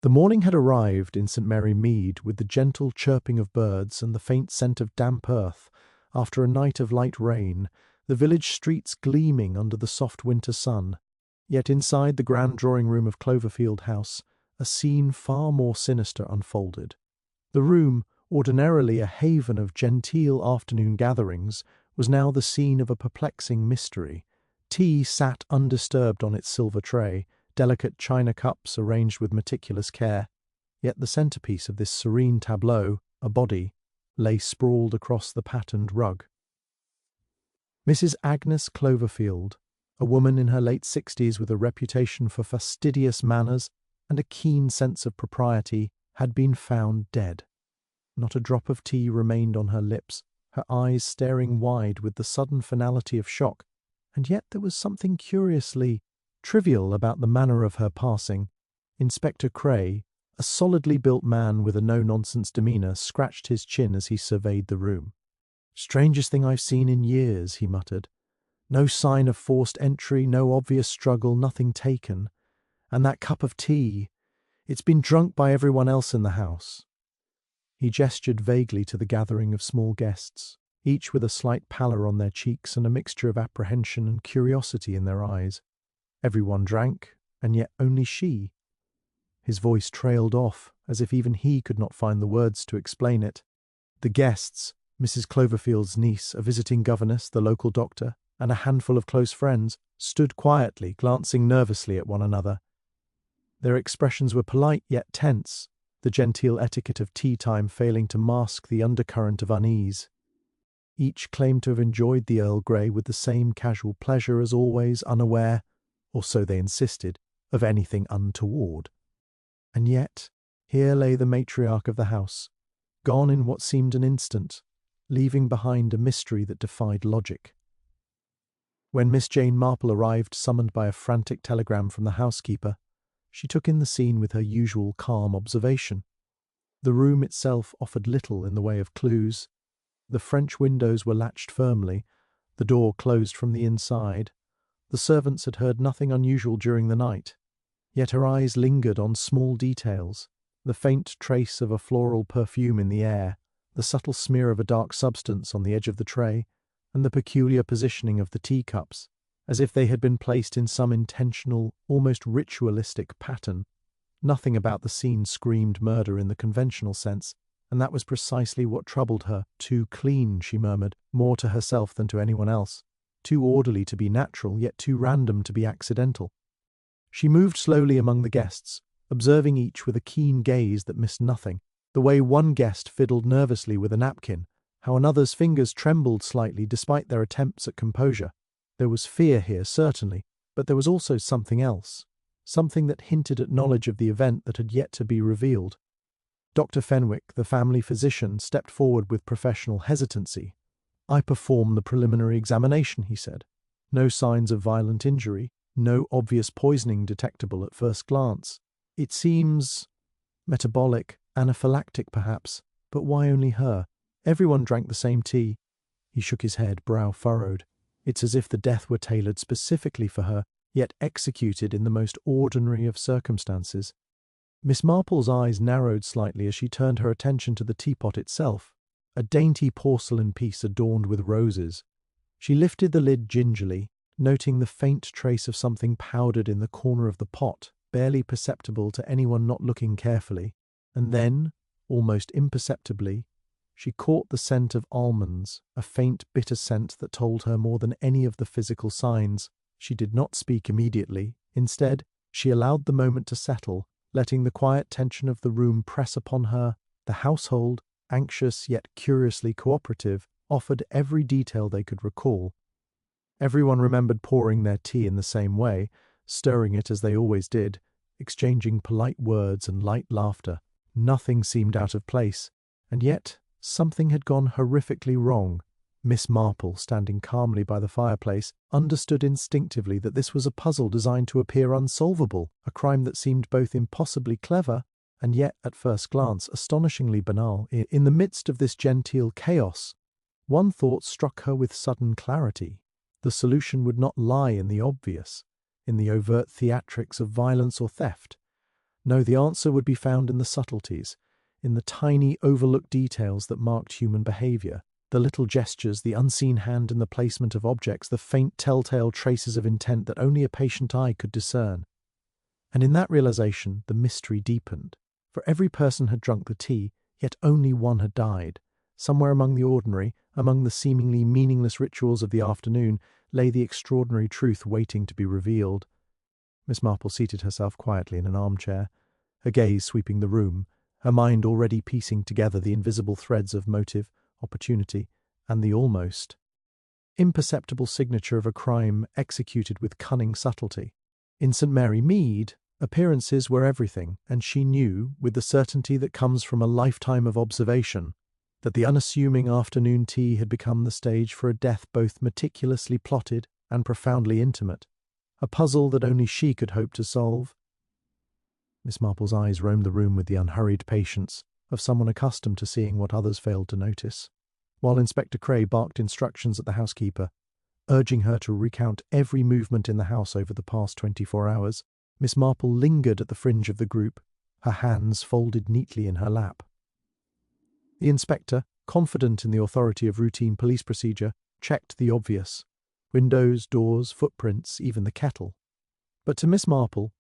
The morning had arrived in St. Mary Mead with the gentle chirping of birds and the faint scent of damp earth after a night of light rain, the village streets gleaming under the soft winter sun. Yet inside the grand drawing-room of Cloverfield House, a scene far more sinister unfolded. The room, ordinarily a haven of genteel afternoon gatherings, was now the scene of a perplexing mystery. Tea sat undisturbed on its silver tray, delicate china cups arranged with meticulous care, yet the centerpiece of this serene tableau, a body, lay sprawled across the patterned rug. Mrs. Agnes Cloverfield, a woman in her late 60s with a reputation for fastidious manners and a keen sense of propriety, had been found dead. Not a drop of tea remained on her lips, her eyes staring wide with the sudden finality of shock, and yet there was something curiously trivial about the manner of her passing. Inspector Cray, a solidly built man with a no-nonsense demeanour, scratched his chin as he surveyed the room. "Strangest thing I've seen in years," he muttered. "No sign of forced entry, no obvious struggle, nothing taken. And that cup of tea, it's been drunk by everyone else in the house." He gestured vaguely to the gathering of small guests, each with a slight pallor on their cheeks and a mixture of apprehension and curiosity in their eyes. Everyone drank, and yet only she. His voice trailed off, as if even he could not find the words to explain it. The guests, Mrs. Cloverfield's niece, a visiting governess, the local doctor, and a handful of close friends, stood quietly, glancing nervously at one another. Their expressions were polite yet tense, the genteel etiquette of tea-time failing to mask the undercurrent of unease. Each claimed to have enjoyed the Earl Grey with the same casual pleasure as always, unaware, or so they insisted, of anything untoward. And yet, here lay the matriarch of the house, gone in what seemed an instant, leaving behind a mystery that defied logic. When Miss Jane Marple arrived, summoned by a frantic telegram from the housekeeper, she took in the scene with her usual calm observation. The room itself offered little in the way of clues. The French windows were latched firmly, the door closed from the inside. The servants had heard nothing unusual during the night, yet her eyes lingered on small details, the faint trace of a floral perfume in the air, the subtle smear of a dark substance on the edge of the tray, and the peculiar positioning of the teacups, as if they had been placed in some intentional, almost ritualistic pattern. Nothing about the scene screamed murder in the conventional sense, and that was precisely what troubled her. "Too clean," she murmured, more to herself than to anyone else. "Too orderly to be natural, yet too random to be accidental." She moved slowly among the guests, observing each with a keen gaze that missed nothing. The way one guest fiddled nervously with a napkin, how another's fingers trembled slightly despite their attempts at composure. There was fear here, certainly, but there was also something else, something that hinted at knowledge of the event that had yet to be revealed. Dr. Fenwick, the family physician, stepped forward with professional hesitancy. "I performed the preliminary examination," he said. "No signs of violent injury, no obvious poisoning detectable at first glance. It seems metabolic, anaphylactic perhaps, but why only her? Everyone drank the same tea." He shook his head, brow furrowed. "It's as if the death were tailored specifically for her, yet executed in the most ordinary of circumstances." Miss Marple's eyes narrowed slightly as she turned her attention to the teapot itself, a dainty porcelain piece adorned with roses. She lifted the lid gingerly, noting the faint trace of something powdered in the corner of the pot, barely perceptible to anyone not looking carefully, and then, almost imperceptibly, she caught the scent of almonds, a faint bitter scent that told her more than any of the physical signs. She did not speak immediately. Instead, she allowed the moment to settle, letting the quiet tension of the room press upon her. The household, anxious yet curiously cooperative, offered every detail they could recall. Everyone remembered pouring their tea in the same way, stirring it as they always did, exchanging polite words and light laughter. Nothing seemed out of place, and yet something had gone horrifically wrong. Miss Marple, standing calmly by the fireplace, understood instinctively that this was a puzzle designed to appear unsolvable, a crime that seemed both impossibly clever and yet, at first glance, astonishingly banal. In the midst of this genteel chaos, one thought struck her with sudden clarity. The solution would not lie in the obvious, in the overt theatrics of violence or theft. No, the answer would be found in the subtleties, in the tiny overlooked details that marked human behavior, the little gestures, the unseen hand in the placement of objects, the faint telltale traces of intent that only a patient eye could discern. And in that realization, the mystery deepened. For every person had drunk the tea, yet only one had died. Somewhere among the ordinary, among the seemingly meaningless rituals of the afternoon, lay the extraordinary truth waiting to be revealed. Miss Marple seated herself quietly in an armchair, her gaze sweeping the room, her mind already piecing together the invisible threads of motive, opportunity, and the almost imperceptible signature of a crime executed with cunning subtlety. In St. Mary Mead, appearances were everything, and she knew, with the certainty that comes from a lifetime of observation, that the unassuming afternoon tea had become the stage for a death both meticulously plotted and profoundly intimate, a puzzle that only she could hope to solve. Miss Marple's eyes roamed the room with the unhurried patience of someone accustomed to seeing what others failed to notice, while Inspector Cray barked instructions at the housekeeper, urging her to recount every movement in the house over the past 24 hours. Miss Marple lingered at the fringe of the group, her hands folded neatly in her lap. The inspector, confident in the authority of routine police procedure, checked the obvious: windows, doors, footprints, even the kettle. But to Miss Marple,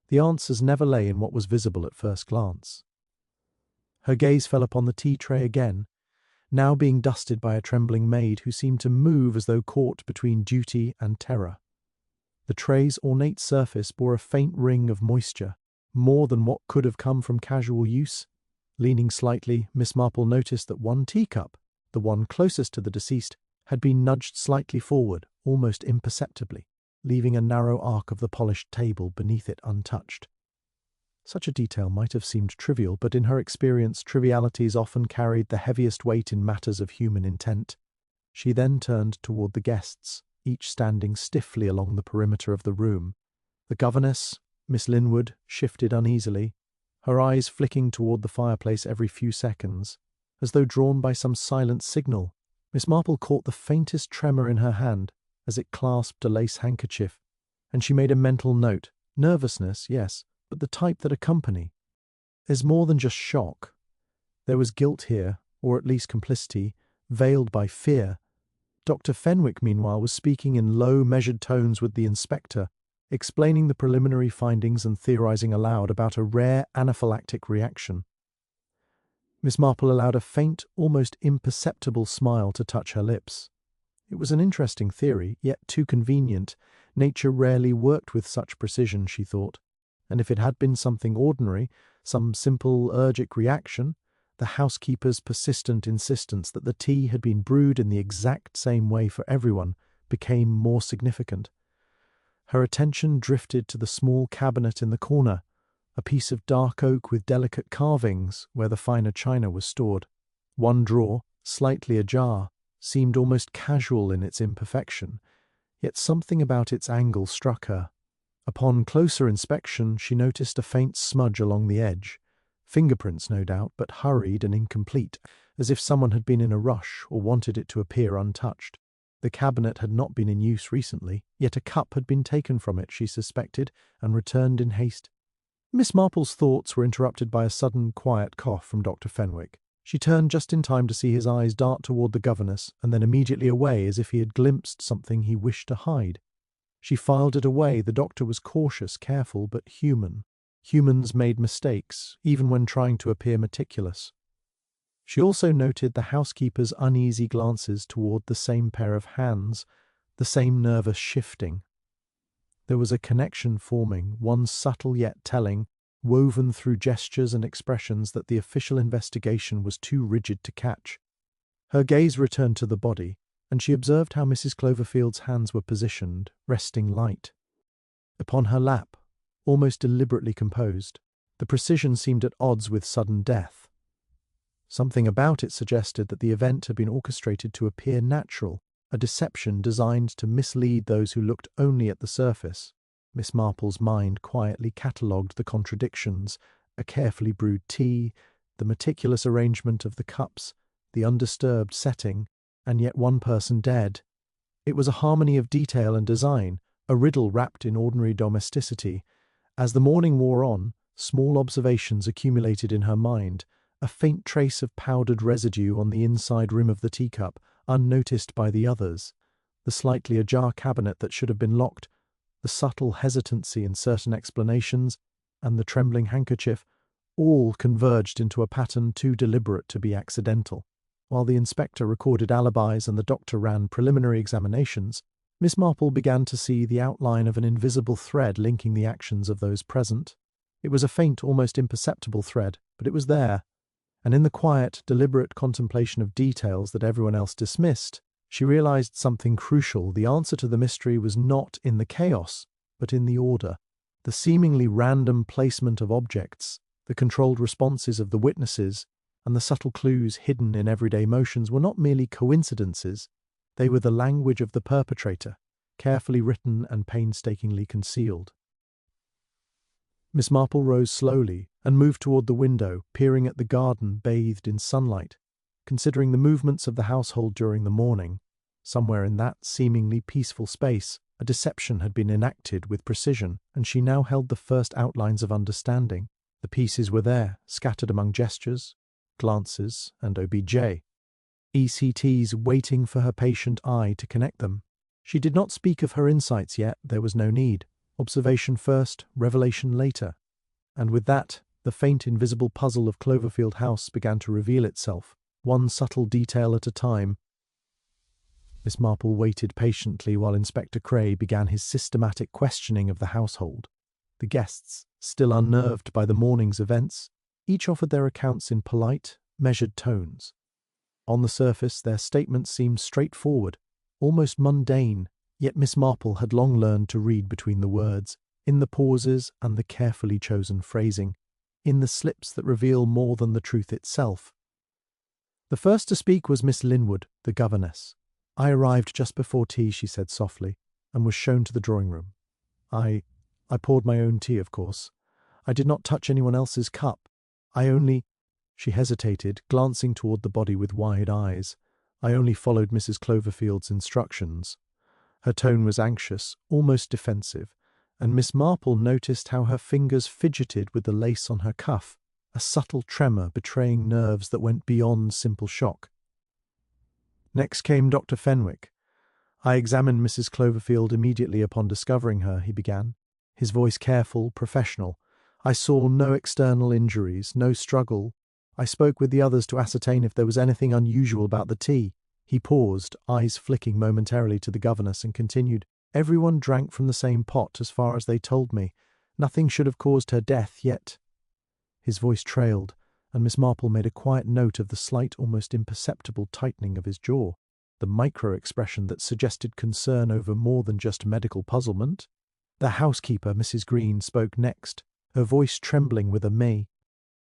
the answers never lay in what was visible at first glance. Her gaze fell upon the tea tray again, now being dusted by a trembling maid who seemed to move as though caught between duty and terror. The tray's ornate surface bore a faint ring of moisture, more than what could have come from casual use. Leaning slightly, Miss Marple noticed that one teacup, the one closest to the deceased, had been nudged slightly forward, almost imperceptibly, leaving a narrow arc of the polished table beneath it untouched. Such a detail might have seemed trivial, but in her experience trivialities often carried the heaviest weight in matters of human intent. She then turned toward the guests, each standing stiffly along the perimeter of the room. The governess, Miss Linwood, shifted uneasily, her eyes flicking toward the fireplace every few seconds, as though drawn by some silent signal. Miss Marple caught the faintest tremor in her hand as it clasped a lace handkerchief, and she made a mental note. Nervousness, yes, but the type that accompany. There's more than just shock. There was guilt here, or at least complicity, veiled by fear. Dr. Fenwick, meanwhile, was speaking in low, measured tones with the inspector, explaining the preliminary findings and theorizing aloud about a rare anaphylactic reaction. Miss Marple allowed a faint, almost imperceptible smile to touch her lips. It was an interesting theory, yet too convenient. Nature rarely worked with such precision, she thought. And if it had been something ordinary, some simple allergic reaction, the housekeeper's persistent insistence that the tea had been brewed in the exact same way for everyone became more significant. Her attention drifted to the small cabinet in the corner, a piece of dark oak with delicate carvings where the finer china was stored. One drawer, slightly ajar, seemed almost casual in its imperfection, yet something about its angle struck her. Upon closer inspection, she noticed a faint smudge along the edge. Fingerprints, no doubt, but hurried and incomplete, as if someone had been in a rush or wanted it to appear untouched. The cabinet had not been in use recently, yet a cup had been taken from it, she suspected, and returned in haste. Miss Marple's thoughts were interrupted by a sudden, quiet cough from Dr. Fenwick. She turned just in time to see his eyes dart toward the governess, and then immediately away as if he had glimpsed something he wished to hide. She filed it away. The doctor was cautious, careful, but human. Humans made mistakes, even when trying to appear meticulous. She also noted the housekeeper's uneasy glances toward the same pair of hands, the same nervous shifting. There was a connection forming, one subtle yet telling, woven through gestures and expressions that the official investigation was too rigid to catch. Her gaze returned to the body, and she observed how Mrs. Cloverfield's hands were positioned, resting light upon her lap, almost deliberately composed. The precision seemed at odds with sudden death. Something about it suggested that the event had been orchestrated to appear natural, a deception designed to mislead those who looked only at the surface. Miss Marple's mind quietly catalogued the contradictions: a carefully brewed tea, the meticulous arrangement of the cups, the undisturbed setting, and yet one person dead. It was a harmony of detail and design, a riddle wrapped in ordinary domesticity. As the morning wore on, Small observations accumulated in her mind, a faint trace of powdered residue on the inside rim of the teacup, unnoticed by the others, the slightly ajar cabinet that should have been locked, the subtle hesitancy in certain explanations, and the trembling handkerchief, all converged into a pattern too deliberate to be accidental. While the inspector recorded alibis and the doctor ran preliminary examinations, Miss Marple began to see the outline of an invisible thread linking the actions of those present. It was a faint, almost imperceptible thread, but it was there, and in the quiet, deliberate contemplation of details that everyone else dismissed, she realized something crucial. The answer to the mystery was not in the chaos, but in the order. The seemingly random placement of objects, the controlled responses of the witnesses, and the subtle clues hidden in everyday motions were not merely coincidences, they were the language of the perpetrator, carefully written and painstakingly concealed. Miss Marple rose slowly and moved toward the window, peering at the garden bathed in sunlight. Considering the movements of the household during the morning, somewhere in that seemingly peaceful space, a deception had been enacted with precision, and she now held the first outlines of understanding. The pieces were there, scattered among gestures, glances, and OBJ. ECTs waiting for her patient eye to connect them. She did not speak of her insights yet, there was no need. Observation first, revelation later. And with that, the faint invisible puzzle of Cloverfield House began to reveal itself, one subtle detail at a time. Miss Marple waited patiently while Inspector Cray began his systematic questioning of the household. The guests, still unnerved by the morning's events, each offered their accounts in polite, measured tones. On the surface, their statements seemed straightforward, almost mundane, yet Miss Marple had long learned to read between the words, in the pauses and the carefully chosen phrasing, in the slips that reveal more than the truth itself. The first to speak was Miss Linwood, the governess. "I arrived just before tea," she said softly, and was shown to the drawing-room. I poured my own tea, of course. I did not touch anyone else's cup. I only—" She hesitated, glancing toward the body with wide eyes. "I only followed Mrs. Cloverfield's instructions." Her tone was anxious, almost defensive, and Miss Marple noticed how her fingers fidgeted with the lace on her cuff, a subtle tremor betraying nerves that went beyond simple shock. Next came Dr. Fenwick. "I examined Mrs. Cloverfield immediately upon discovering her," he began, his voice careful, professional. "I saw no external injuries, no struggle. I spoke with the others to ascertain if there was anything unusual about the tea." He paused, eyes flicking momentarily to the governess, and continued, "Everyone drank from the same pot, as far as they told me. Nothing should have caused her death, yet—" His voice trailed, and Miss Marple made a quiet note of the slight, almost imperceptible tightening of his jaw, the micro-expression that suggested concern over more than just medical puzzlement. The housekeeper, Mrs. Green, spoke next, her voice trembling with a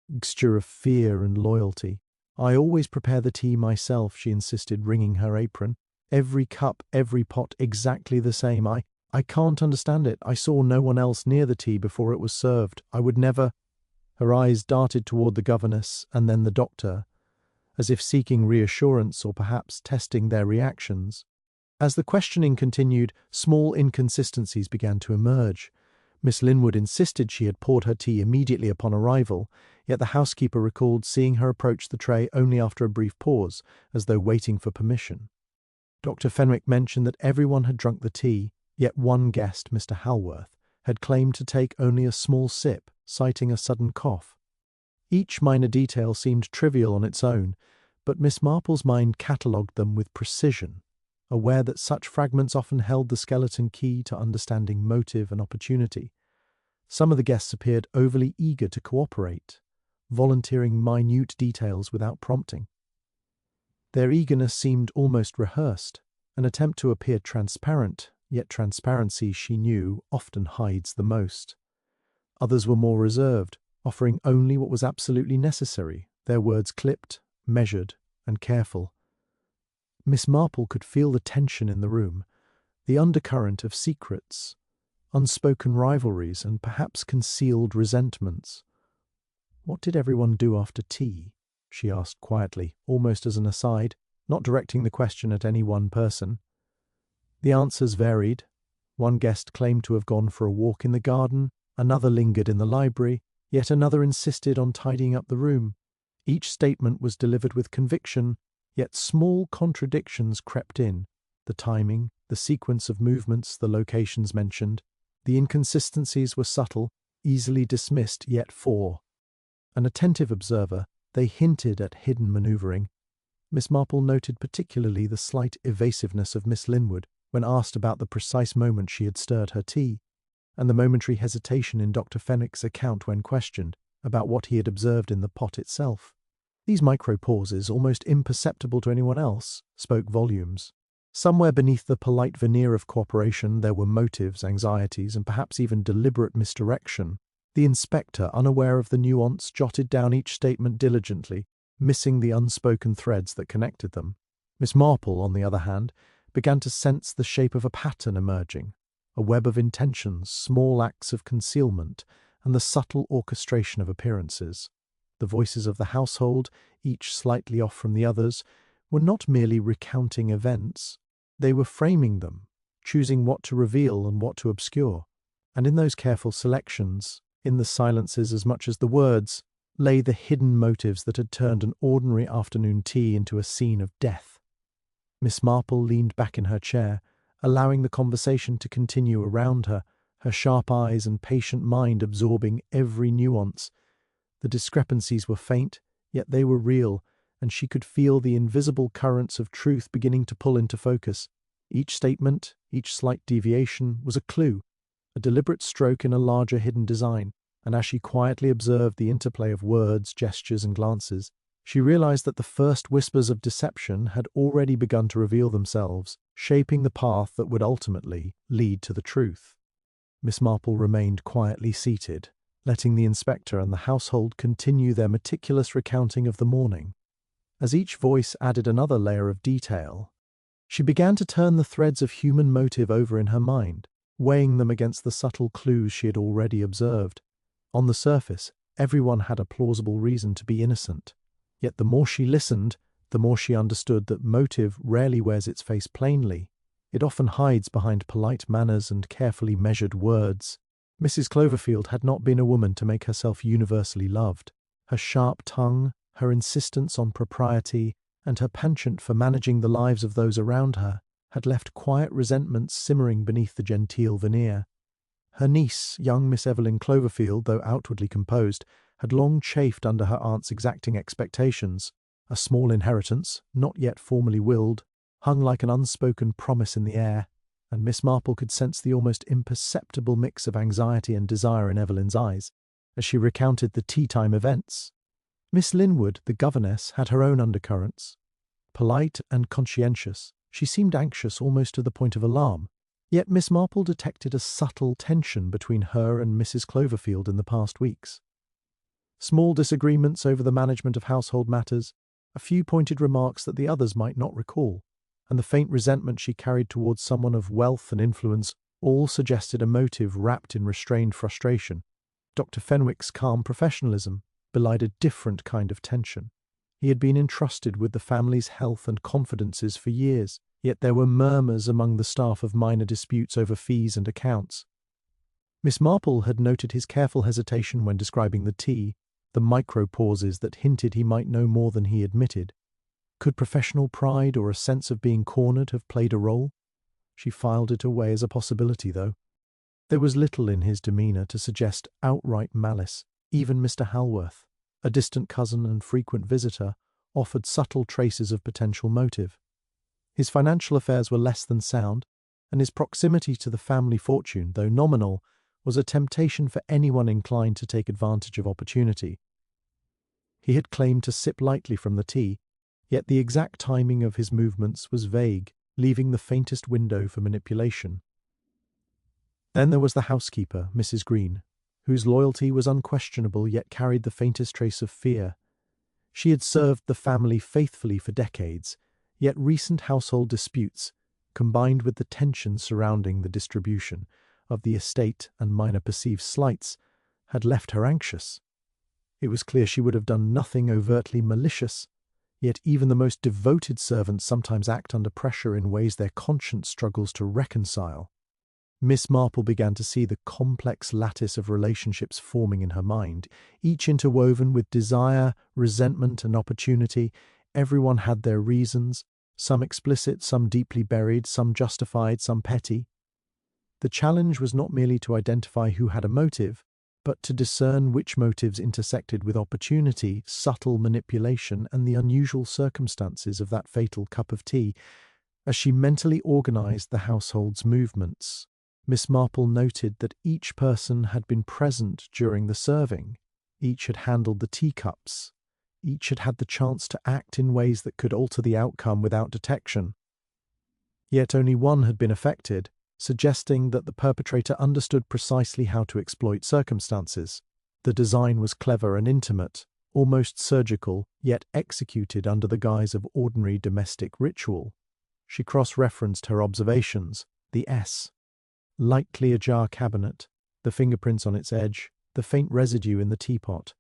mixture of fear and loyalty. "I always prepare the tea myself," she insisted, wringing her apron. "Every cup, every pot, exactly the same. I can't understand it. I saw no one else near the tea before it was served. I would never—" Her eyes darted toward the governess and then the doctor, as if seeking reassurance or perhaps testing their reactions. As the questioning continued, small inconsistencies began to emerge. Miss Linwood insisted she had poured her tea immediately upon arrival, yet the housekeeper recalled seeing her approach the tray only after a brief pause, as though waiting for permission. Dr. Fenwick mentioned that everyone had drunk the tea, yet one guest, Mr. Halworth, had claimed to take only a small sip, citing a sudden cough. Each minor detail seemed trivial on its own, but Miss Marple's mind catalogued them with precision, aware that such fragments often held the skeleton key to understanding motive and opportunity. Some of the guests appeared overly eager to cooperate, volunteering minute details without prompting. Their eagerness seemed almost rehearsed, an attempt to appear transparent, yet transparency, she knew, often hides the most. Others were more reserved, offering only what was absolutely necessary, their words clipped, measured, and careful. Miss Marple could feel the tension in the room, the undercurrent of secrets, unspoken rivalries, and perhaps concealed resentments. "What did everyone do after tea?" she asked quietly, almost as an aside, not directing the question at any one person. The answers varied. One guest claimed to have gone for a walk in the garden, another lingered in the library, Yet another insisted on tidying up the room. Each statement was delivered with conviction, yet small contradictions crept in. The timing, the sequence of movements, the locations mentioned. The inconsistencies were subtle, easily dismissed, yet an attentive observer, they hinted at hidden manoeuvring. Miss Marple noted particularly the slight evasiveness of Miss Linwood when asked about the precise moment she had stirred her tea, and the momentary hesitation in Dr. Fenwick's account when questioned about what he had observed in the pot itself. These micro-pauses, almost imperceptible to anyone else, spoke volumes. Somewhere beneath the polite veneer of cooperation there were motives, anxieties, and perhaps even deliberate misdirection. The inspector, unaware of the nuance, jotted down each statement diligently, missing the unspoken threads that connected them. Miss Marple, on the other hand, began to sense the shape of a pattern emerging, a web of intentions, small acts of concealment, and the subtle orchestration of appearances. The voices of the household, each slightly off from the others, were not merely recounting events. They were framing them, choosing what to reveal and what to obscure. And in those careful selections, in the silences as much as the words, lay the hidden motives that had turned an ordinary afternoon tea into a scene of death. Miss Marple leaned back in her chair, allowing the conversation to continue around her, her sharp eyes and patient mind absorbing every nuance. The discrepancies were faint, yet they were real, and she could feel the invisible currents of truth beginning to pull into focus. Each statement, each slight deviation, was a clue, a deliberate stroke in a larger hidden design, and as she quietly observed the interplay of words, gestures, and glances, she realized that the first whispers of deception had already begun to reveal themselves, shaping the path that would ultimately lead to the truth. Miss Marple remained quietly seated, letting the inspector and the household continue their meticulous recounting of the morning. As each voice added another layer of detail, she began to turn the threads of human motive over in her mind, weighing them against the subtle clues she had already observed. On the surface, everyone had a plausible reason to be innocent. Yet the more she listened, the more she understood that motive rarely wears its face plainly. It often hides behind polite manners and carefully measured words. Mrs. Cloverfield had not been a woman to make herself universally loved. Her sharp tongue, her insistence on propriety, and her penchant for managing the lives of those around her had left quiet resentments simmering beneath the genteel veneer. Her niece, young Miss Evelyn Cloverfield, though outwardly composed, had long chafed under her aunt's exacting expectations. A small inheritance, not yet formally willed, hung like an unspoken promise in the air, and Miss Marple could sense the almost imperceptible mix of anxiety and desire in Evelyn's eyes as she recounted the tea-time events. Miss Linwood, the governess, had her own undercurrents. Polite and conscientious, she seemed anxious almost to the point of alarm. Yet Miss Marple detected a subtle tension between her and Mrs. Cloverfield in the past weeks. Small disagreements over the management of household matters, a few pointed remarks that the others might not recall, and the faint resentment she carried towards someone of wealth and influence all suggested a motive wrapped in restrained frustration. Dr. Fenwick's calm professionalism belied a different kind of tension. He had been entrusted with the family's health and confidences for years, yet there were murmurs among the staff of minor disputes over fees and accounts. Miss Marple had noted his careful hesitation when describing the tea, the micro-pauses that hinted he might know more than he admitted. Could professional pride or a sense of being cornered have played a role? She filed it away as a possibility, though. There was little in his demeanour to suggest outright malice. Even Mr. Halworth, a distant cousin and frequent visitor, offered subtle traces of potential motive. His financial affairs were less than sound, and his proximity to the family fortune, though nominal, was a temptation for anyone inclined to take advantage of opportunity. He had claimed to sip lightly from the tea, yet the exact timing of his movements was vague, leaving the faintest window for manipulation. Then there was the housekeeper, Mrs. Green, whose loyalty was unquestionable yet carried the faintest trace of fear. She had served the family faithfully for decades, yet recent household disputes, combined with the tension surrounding the distribution of the estate and minor perceived slights, had left her anxious. It was clear she would have done nothing overtly malicious, yet even the most devoted servants sometimes act under pressure in ways their conscience struggles to reconcile. Miss Marple began to see the complex lattice of relationships forming in her mind, each interwoven with desire, resentment, and opportunity. Everyone had their reasons, some explicit, some deeply buried, some justified, some petty. The challenge was not merely to identify who had a motive, but to discern which motives intersected with opportunity, subtle manipulation, and the unusual circumstances of that fatal cup of tea. As she mentally organized the household's movements, Miss Marple noted that each person had been present during the serving, each had handled the teacups, each had had the chance to act in ways that could alter the outcome without detection. Yet only one had been affected, suggesting that the perpetrator understood precisely how to exploit circumstances. The design was clever and intimate, almost surgical, yet executed under the guise of ordinary domestic ritual. She cross-referenced her observations. The S. Lightly ajar cabinet, the fingerprints on its edge, the faint residue in the teapot,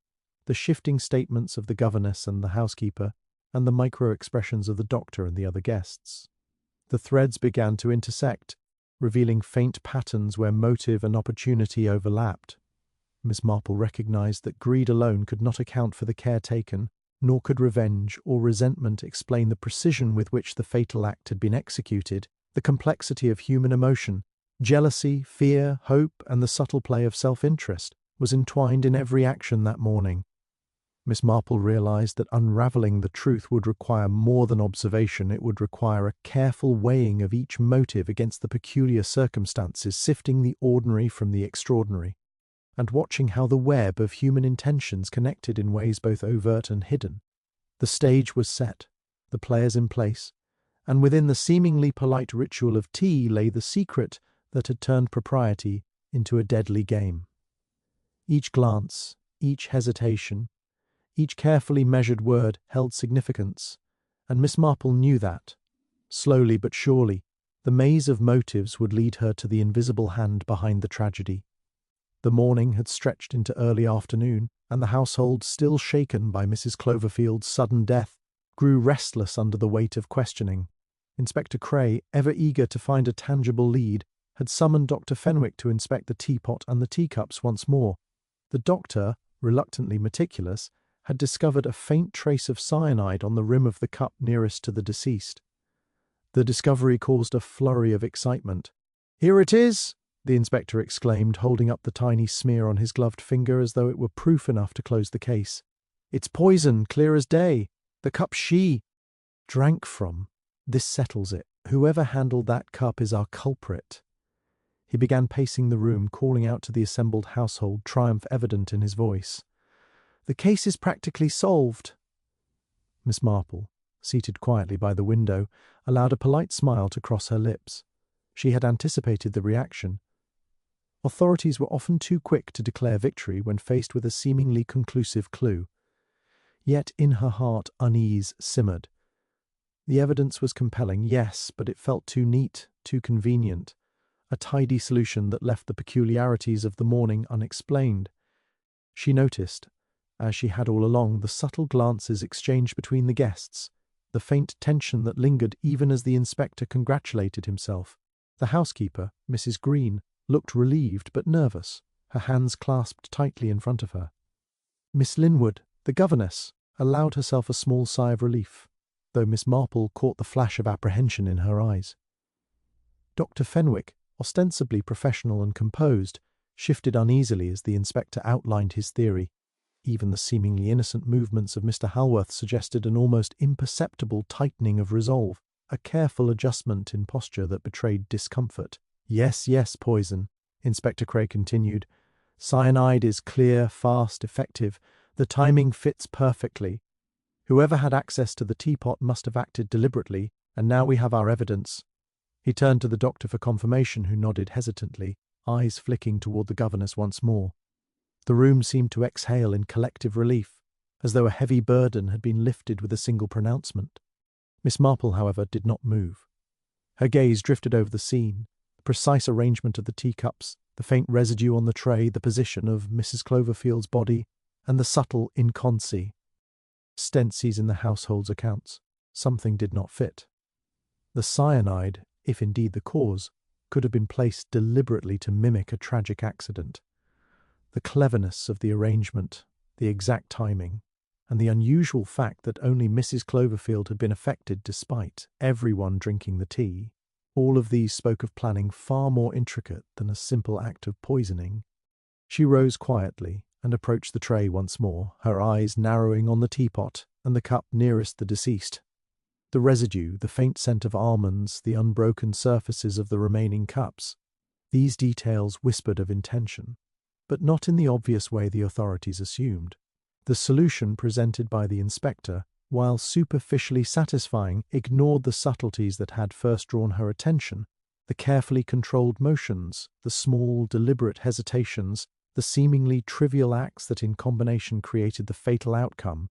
the shifting statements of the governess and the housekeeper, and the micro-expressions of the doctor and the other guests. The threads began to intersect, revealing faint patterns where motive and opportunity overlapped. Miss Marple recognized that greed alone could not account for the care taken, nor could revenge or resentment explain the precision with which the fatal act had been executed. The complexity of human emotion, jealousy, fear, hope, and the subtle play of self-interest was entwined in every action that morning. Miss Marple realized that unraveling the truth would require more than observation. It would require a careful weighing of each motive against the peculiar circumstances, sifting the ordinary from the extraordinary, and watching how the web of human intentions connected in ways both overt and hidden. The stage was set, the players in place, and within the seemingly polite ritual of tea lay the secret that had turned propriety into a deadly game. Each glance, each hesitation, each carefully measured word held significance, and Miss Marple knew that, slowly but surely, the maze of motives would lead her to the invisible hand behind the tragedy. The morning had stretched into early afternoon, and the household, still shaken by Mrs. Cloverfield's sudden death, grew restless under the weight of questioning. Inspector Cray, ever eager to find a tangible lead, had summoned Dr. Fenwick to inspect the teapot and the teacups once more. The doctor, reluctantly meticulous, had discovered a faint trace of cyanide on the rim of the cup nearest to the deceased. The discovery caused a flurry of excitement. "Here it is!" the inspector exclaimed, holding up the tiny smear on his gloved finger as though it were proof enough to close the case. "It's poison, clear as day. The cup she drank from. This settles it. Whoever handled that cup is our culprit." He began pacing the room, calling out to the assembled household, triumph evident in his voice. "The case is practically solved." Miss Marple, seated quietly by the window, allowed a polite smile to cross her lips. She had anticipated the reaction. Authorities were often too quick to declare victory when faced with a seemingly conclusive clue. Yet in her heart unease simmered. The evidence was compelling, yes, but it felt too neat, too convenient, a tidy solution that left the peculiarities of the morning unexplained. She noticed, as she had all along, the subtle glances exchanged between the guests, the faint tension that lingered even as the inspector congratulated himself. The housekeeper, Mrs. Green, looked relieved but nervous, her hands clasped tightly in front of her. Miss Linwood, the governess, allowed herself a small sigh of relief, though Miss Marple caught the flash of apprehension in her eyes. Dr. Fenwick, ostensibly professional and composed, shifted uneasily as the inspector outlined his theory. Even the seemingly innocent movements of Mr. Halworth suggested an almost imperceptible tightening of resolve, a careful adjustment in posture that betrayed discomfort. "Yes, yes, poison," Inspector Cray continued. "Cyanide is clear, fast, effective. The timing fits perfectly. Whoever had access to the teapot must have acted deliberately, and now we have our evidence." He turned to the doctor for confirmation, who nodded hesitantly, eyes flicking toward the governess once more. The room seemed to exhale in collective relief, as though a heavy burden had been lifted with a single pronouncement. Miss Marple, however, did not move. Her gaze drifted over the scene, the precise arrangement of the teacups, the faint residue on the tray, the position of Mrs. Cloverfield's body, and the subtle inconsistencies in the household's accounts. Something did not fit. The cyanide, if indeed the cause, could have been placed deliberately to mimic a tragic accident. The cleverness of the arrangement, the exact timing, and the unusual fact that only Mrs. Cloverfield had been affected despite everyone drinking the tea, all of these spoke of planning far more intricate than a simple act of poisoning. She rose quietly and approached the tray once more, her eyes narrowing on the teapot and the cup nearest the deceased. The residue, the faint scent of almonds, the unbroken surfaces of the remaining cups, these details whispered of intention, but not in the obvious way the authorities assumed. The solution presented by the inspector, while superficially satisfying, ignored the subtleties that had first drawn her attention, the carefully controlled motions, the small, deliberate hesitations, the seemingly trivial acts that in combination created the fatal outcome.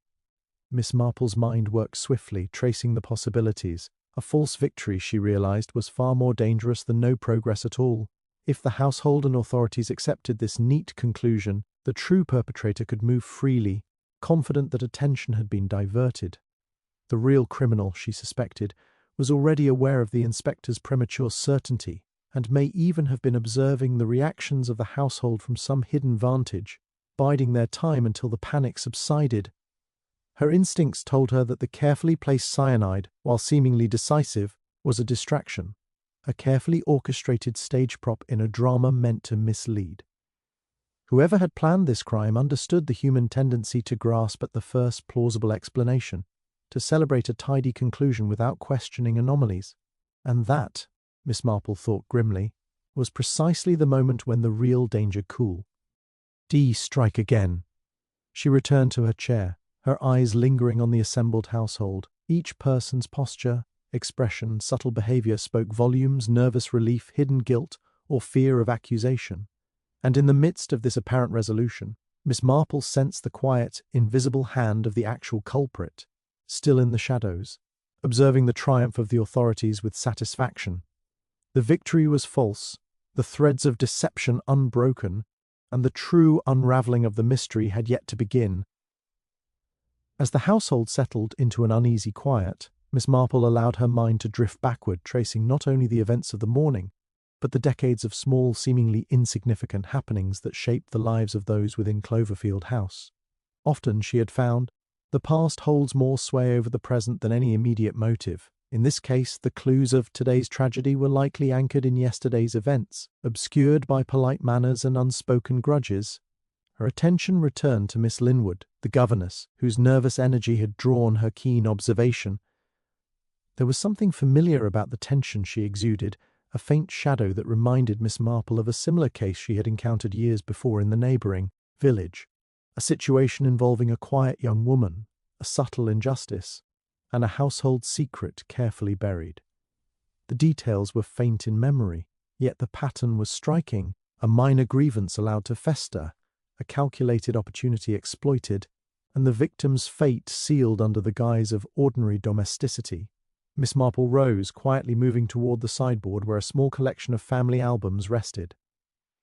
Miss Marple's mind worked swiftly, tracing the possibilities. A false victory, she realized, was far more dangerous than no progress at all. If the household and authorities accepted this neat conclusion, the true perpetrator could move freely, confident that attention had been diverted. The real criminal, she suspected, was already aware of the inspector's premature certainty, and may even have been observing the reactions of the household from some hidden vantage, biding their time until the panic subsided. Her instincts told her that the carefully placed cyanide, while seemingly decisive, was a distraction, a carefully orchestrated stage prop in a drama meant to mislead. Whoever had planned this crime understood the human tendency to grasp at the first plausible explanation, to celebrate a tidy conclusion without questioning anomalies. And that, Miss Marple thought grimly, was precisely the moment when the real danger cooled. Strike again. She returned to her chair, her eyes lingering on the assembled household. Each person's posture, expression, subtle behavior spoke volumes: nervous relief, hidden guilt, or fear of accusation. And in the midst of this apparent resolution, Miss Marple sensed the quiet, invisible hand of the actual culprit, still in the shadows, observing the triumph of the authorities with satisfaction. The victory was false, the threads of deception unbroken, and the true unravelling of the mystery had yet to begin. As the household settled into an uneasy quiet, Miss Marple allowed her mind to drift backward, tracing not only the events of the morning, but the decades of small, seemingly insignificant happenings that shaped the lives of those within Cloverfield House. Often, she had found, the past holds more sway over the present than any immediate motive. In this case, the clues of today's tragedy were likely anchored in yesterday's events, obscured by polite manners and unspoken grudges. Her attention returned to Miss Linwood, the governess, whose nervous energy had drawn her keen observation. There was something familiar about the tension she exuded, a faint shadow that reminded Miss Marple of a similar case she had encountered years before in the neighbouring village, a situation involving a quiet young woman, a subtle injustice, and a household secret carefully buried. The details were faint in memory, yet the pattern was striking: a minor grievance allowed to fester, a calculated opportunity exploited, and the victim's fate sealed under the guise of ordinary domesticity. Miss Marple rose, quietly moving toward the sideboard where a small collection of family albums rested.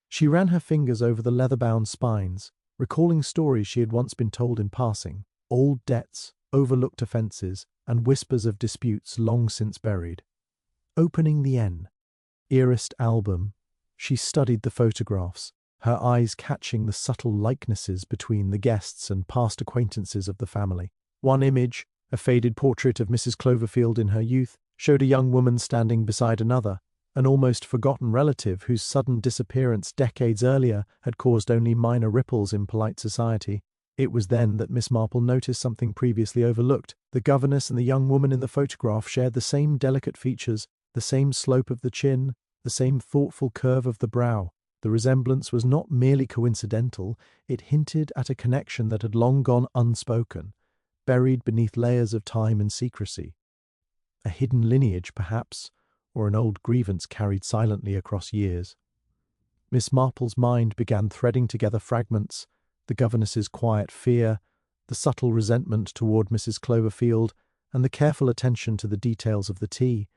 She ran her fingers over the leather-bound spines, recalling stories she had once been told in passing, old debts, overlooked offences, and whispers of disputes long since buried. Opening the cherished album, she studied the photographs, her eyes catching the subtle likenesses between the guests and past acquaintances of the family. One image, a faded portrait of Mrs. Cloverfield in her youth, showed a young woman standing beside another, an almost forgotten relative whose sudden disappearance decades earlier had caused only minor ripples in polite society. It was then that Miss Marple noticed something previously overlooked. The governess and the young woman in the photograph shared the same delicate features, the same slope of the chin, the same thoughtful curve of the brow. The resemblance was not merely coincidental, it hinted at a connection that had long gone unspoken, buried beneath layers of time and secrecy. A hidden lineage, perhaps, or an old grievance carried silently across years. Miss Marple's mind began threading together fragments: the governess's quiet fear, the subtle resentment toward Mrs. Cloverfield, and the careful attention to the details of the tea.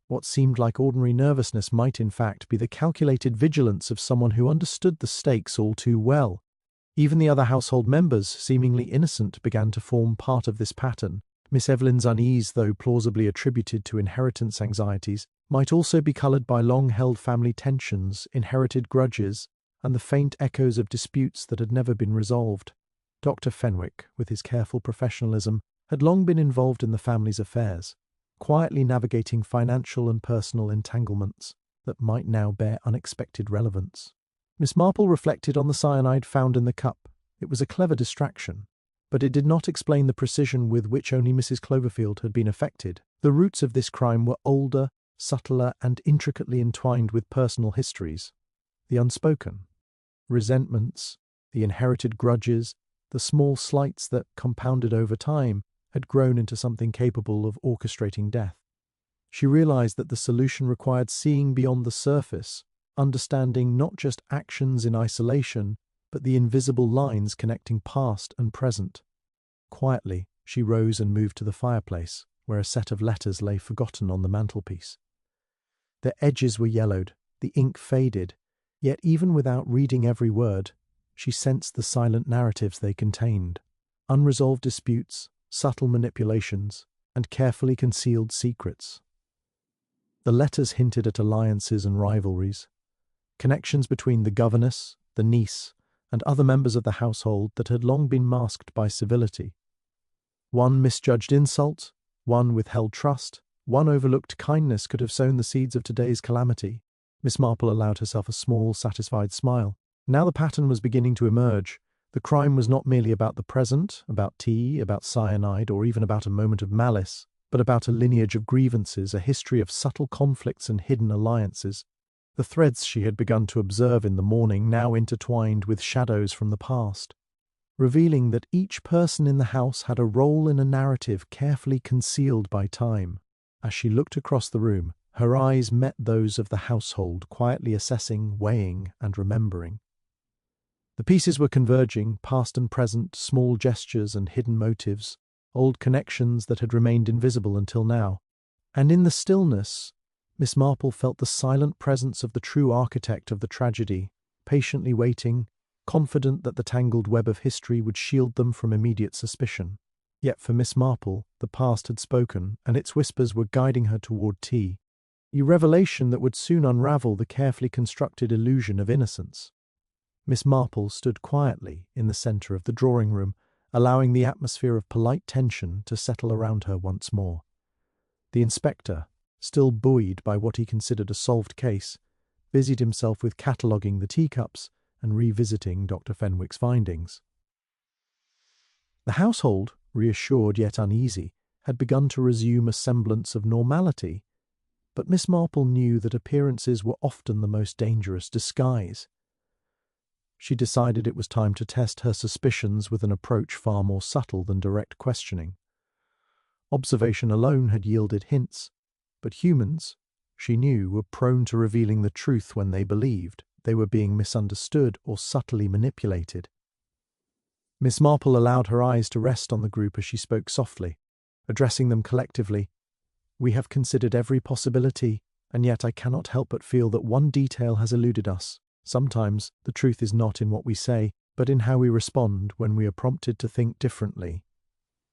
What seemed like ordinary nervousness might in fact be the calculated vigilance of someone who understood the stakes all too well. Even the other household members, seemingly innocent, began to form part of this pattern. Miss Evelyn's unease, though plausibly attributed to inheritance anxieties, might also be coloured by long-held family tensions, inherited grudges, and the faint echoes of disputes that had never been resolved. Dr. Fenwick, with his careful professionalism, had long been involved in the family's affairs, quietly navigating financial and personal entanglements that might now bear unexpected relevance. Miss Marple reflected on the cyanide found in the cup. It was a clever distraction, but it did not explain the precision with which only Mrs. Cloverfield had been affected. The roots of this crime were older, subtler, and intricately entwined with personal histories. The unspoken, resentments, the inherited grudges, the small slights that, compounded over time, had grown into something capable of orchestrating death. She realized that the solution required seeing beyond the surface, understanding not just actions in isolation, but the invisible lines connecting past and present. Quietly, she rose and moved to the fireplace, where a set of letters lay forgotten on the mantelpiece. Their edges were yellowed, the ink faded, yet even without reading every word, she sensed the silent narratives they contained, unresolved disputes, subtle manipulations, and carefully concealed secrets. The letters hinted at alliances and rivalries, connections between the governess, the niece, and other members of the household that had long been masked by civility. One misjudged insult, one withheld trust, one overlooked kindness could have sown the seeds of today's calamity. Miss Marple allowed herself a small, satisfied smile. Now the pattern was beginning to emerge. The crime was not merely about the present, about tea, about cyanide, or even about a moment of malice, but about a lineage of grievances, a history of subtle conflicts and hidden alliances. The threads she had begun to observe in the morning now intertwined with shadows from the past, revealing that each person in the house had a role in a narrative carefully concealed by time. As she looked across the room, her eyes met those of the household, quietly assessing, weighing, and remembering. The pieces were converging, past and present, small gestures and hidden motives, old connections that had remained invisible until now. And in the stillness, Miss Marple felt the silent presence of the true architect of the tragedy, patiently waiting, confident that the tangled web of history would shield them from immediate suspicion. Yet for Miss Marple, the past had spoken, and its whispers were guiding her toward tea, a revelation that would soon unravel the carefully constructed illusion of innocence. Miss Marple stood quietly in the centre of the drawing-room, allowing the atmosphere of polite tension to settle around her once more. The inspector, still buoyed by what he considered a solved case, busied himself with cataloguing the teacups and revisiting Dr. Fenwick's findings. The household, reassured yet uneasy, had begun to resume a semblance of normality, but Miss Marple knew that appearances were often the most dangerous disguise. She decided it was time to test her suspicions with an approach far more subtle than direct questioning. Observation alone had yielded hints, but humans, she knew, were prone to revealing the truth when they believed they were being misunderstood or subtly manipulated. Miss Marple allowed her eyes to rest on the group as she spoke softly, addressing them collectively. "We have considered every possibility, and yet I cannot help but feel that one detail has eluded us. Sometimes the truth is not in what we say, but in how we respond when we are prompted to think differently."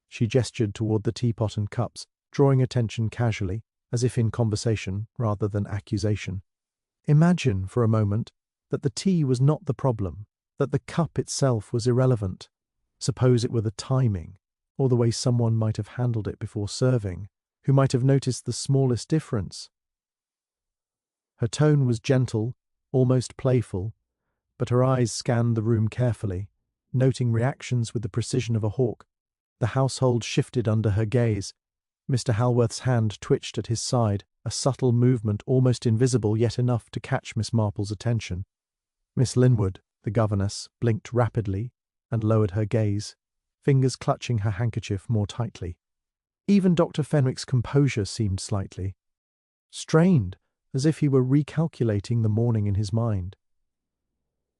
She gestured toward the teapot and cups, drawing attention casually, as if in conversation rather than accusation. Imagine, for a moment, that the tea was not the problem, that the cup itself was irrelevant. Suppose it were the timing, or the way someone might have handled it before serving, who might have noticed the smallest difference. Her tone was gentle, almost playful, but her eyes scanned the room carefully, noting reactions with the precision of a hawk. The household shifted under her gaze. Mr. Halworth's hand twitched at his side, a subtle movement almost invisible yet enough to catch Miss Marple's attention. Miss Linwood, the governess, blinked rapidly and lowered her gaze, fingers clutching her handkerchief more tightly. Even Dr. Fenwick's composure seemed slightly strained, as if he were recalculating the morning in his mind.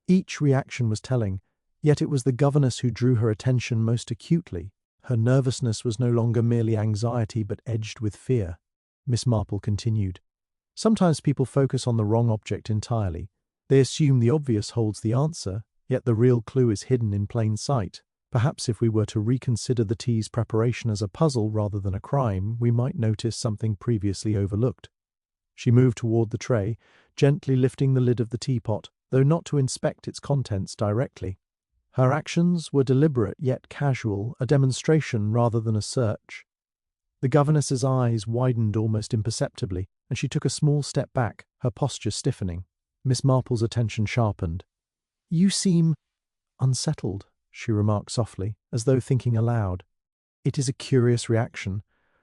Each reaction was telling, yet it was the governess who drew her attention most acutely. Her nervousness was no longer merely anxiety but edged with fear. Miss Marple continued, "Sometimes people focus on the wrong object entirely. They assume the obvious holds the answer, yet the real clue is hidden in plain sight. Perhaps if we were to reconsider the tea's preparation as a puzzle rather than a crime, we might notice something previously overlooked." She moved toward the tray, gently lifting the lid of the teapot, though not to inspect its contents directly. Her actions were deliberate yet casual, a demonstration rather than a search. The governess's eyes widened almost imperceptibly, and she took a small step back, her posture stiffening. Miss Marple's attention sharpened. "You seem unsettled," she remarked softly, as though thinking aloud. It is a curious reaction,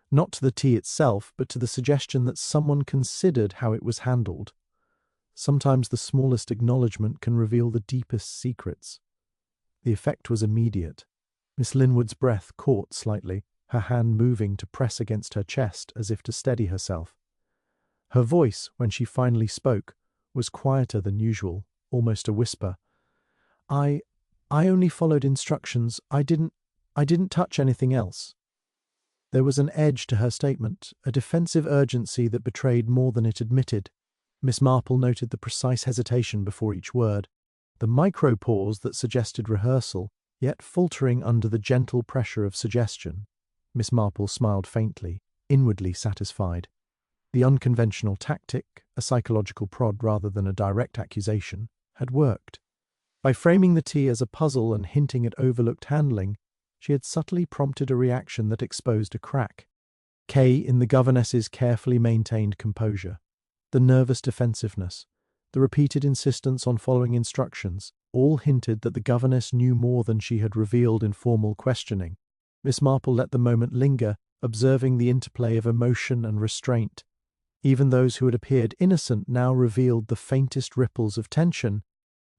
not to the tea itself, but to the suggestion that someone considered how it was handled. Sometimes the smallest acknowledgement can reveal the deepest secrets. The effect was immediate. Miss Linwood's breath caught slightly, her hand moving to press against her chest as if to steady herself. Her voice, when she finally spoke, was quieter than usual, almost a whisper. I only followed instructions. I didn't touch anything else." There was an edge to her statement, a defensive urgency that betrayed more than it admitted. Miss Marple noted the precise hesitation before each word, the micro-pause that suggested rehearsal, yet faltering under the gentle pressure of suggestion. Miss Marple smiled faintly, inwardly satisfied. The unconventional tactic, a psychological prod rather than a direct accusation, had worked. By framing the tea as a puzzle and hinting at overlooked handling, she had subtly prompted a reaction that exposed a crack. In the governess's carefully maintained composure, the nervous defensiveness, the repeated insistence on following instructions, all hinted that the governess knew more than she had revealed in formal questioning. Miss Marple let the moment linger, observing the interplay of emotion and restraint. Even those who had appeared innocent now revealed the faintest ripples of tension.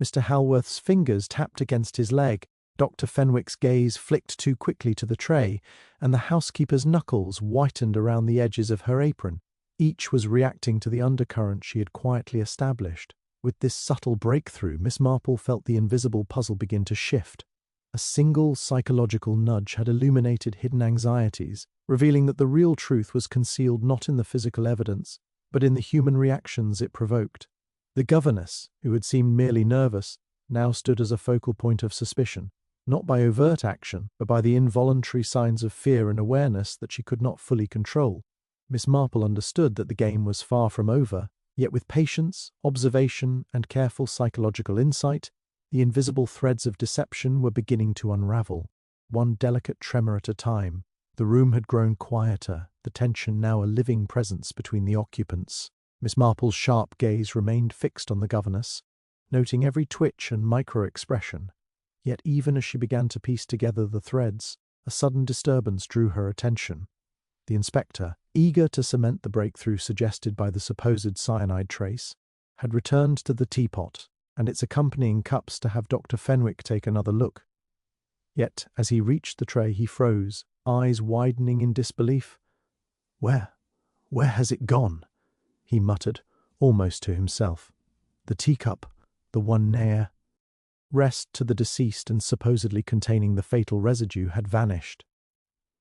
Mr. Halworth's fingers tapped against his leg, Dr. Fenwick's gaze flicked too quickly to the tray, and the housekeeper's knuckles whitened around the edges of her apron. Each was reacting to the undercurrent she had quietly established. With this subtle breakthrough, Miss Marple felt the invisible puzzle begin to shift. A single psychological nudge had illuminated hidden anxieties, revealing that the real truth was concealed not in the physical evidence, but in the human reactions it provoked. The governess, who had seemed merely nervous, now stood as a focal point of suspicion, not by overt action, but by the involuntary signs of fear and awareness that she could not fully control. Miss Marple understood that the game was far from over, yet with patience, observation, and careful psychological insight, the invisible threads of deception were beginning to unravel, one delicate tremor at a time. The room had grown quieter, the tension now a living presence between the occupants. Miss Marple's sharp gaze remained fixed on the governess, noting every twitch and micro-expression. Yet even as she began to piece together the threads, a sudden disturbance drew her attention. The inspector, eager to cement the breakthrough suggested by the supposed cyanide trace, had returned to the teapot and its accompanying cups to have Dr. Fenwick take another look. Yet, as he reached the tray, he froze, eyes widening in disbelief. Where has it gone?" he muttered, almost to himself. The teacup, the one near rest to the deceased and supposedly containing the fatal residue, had vanished.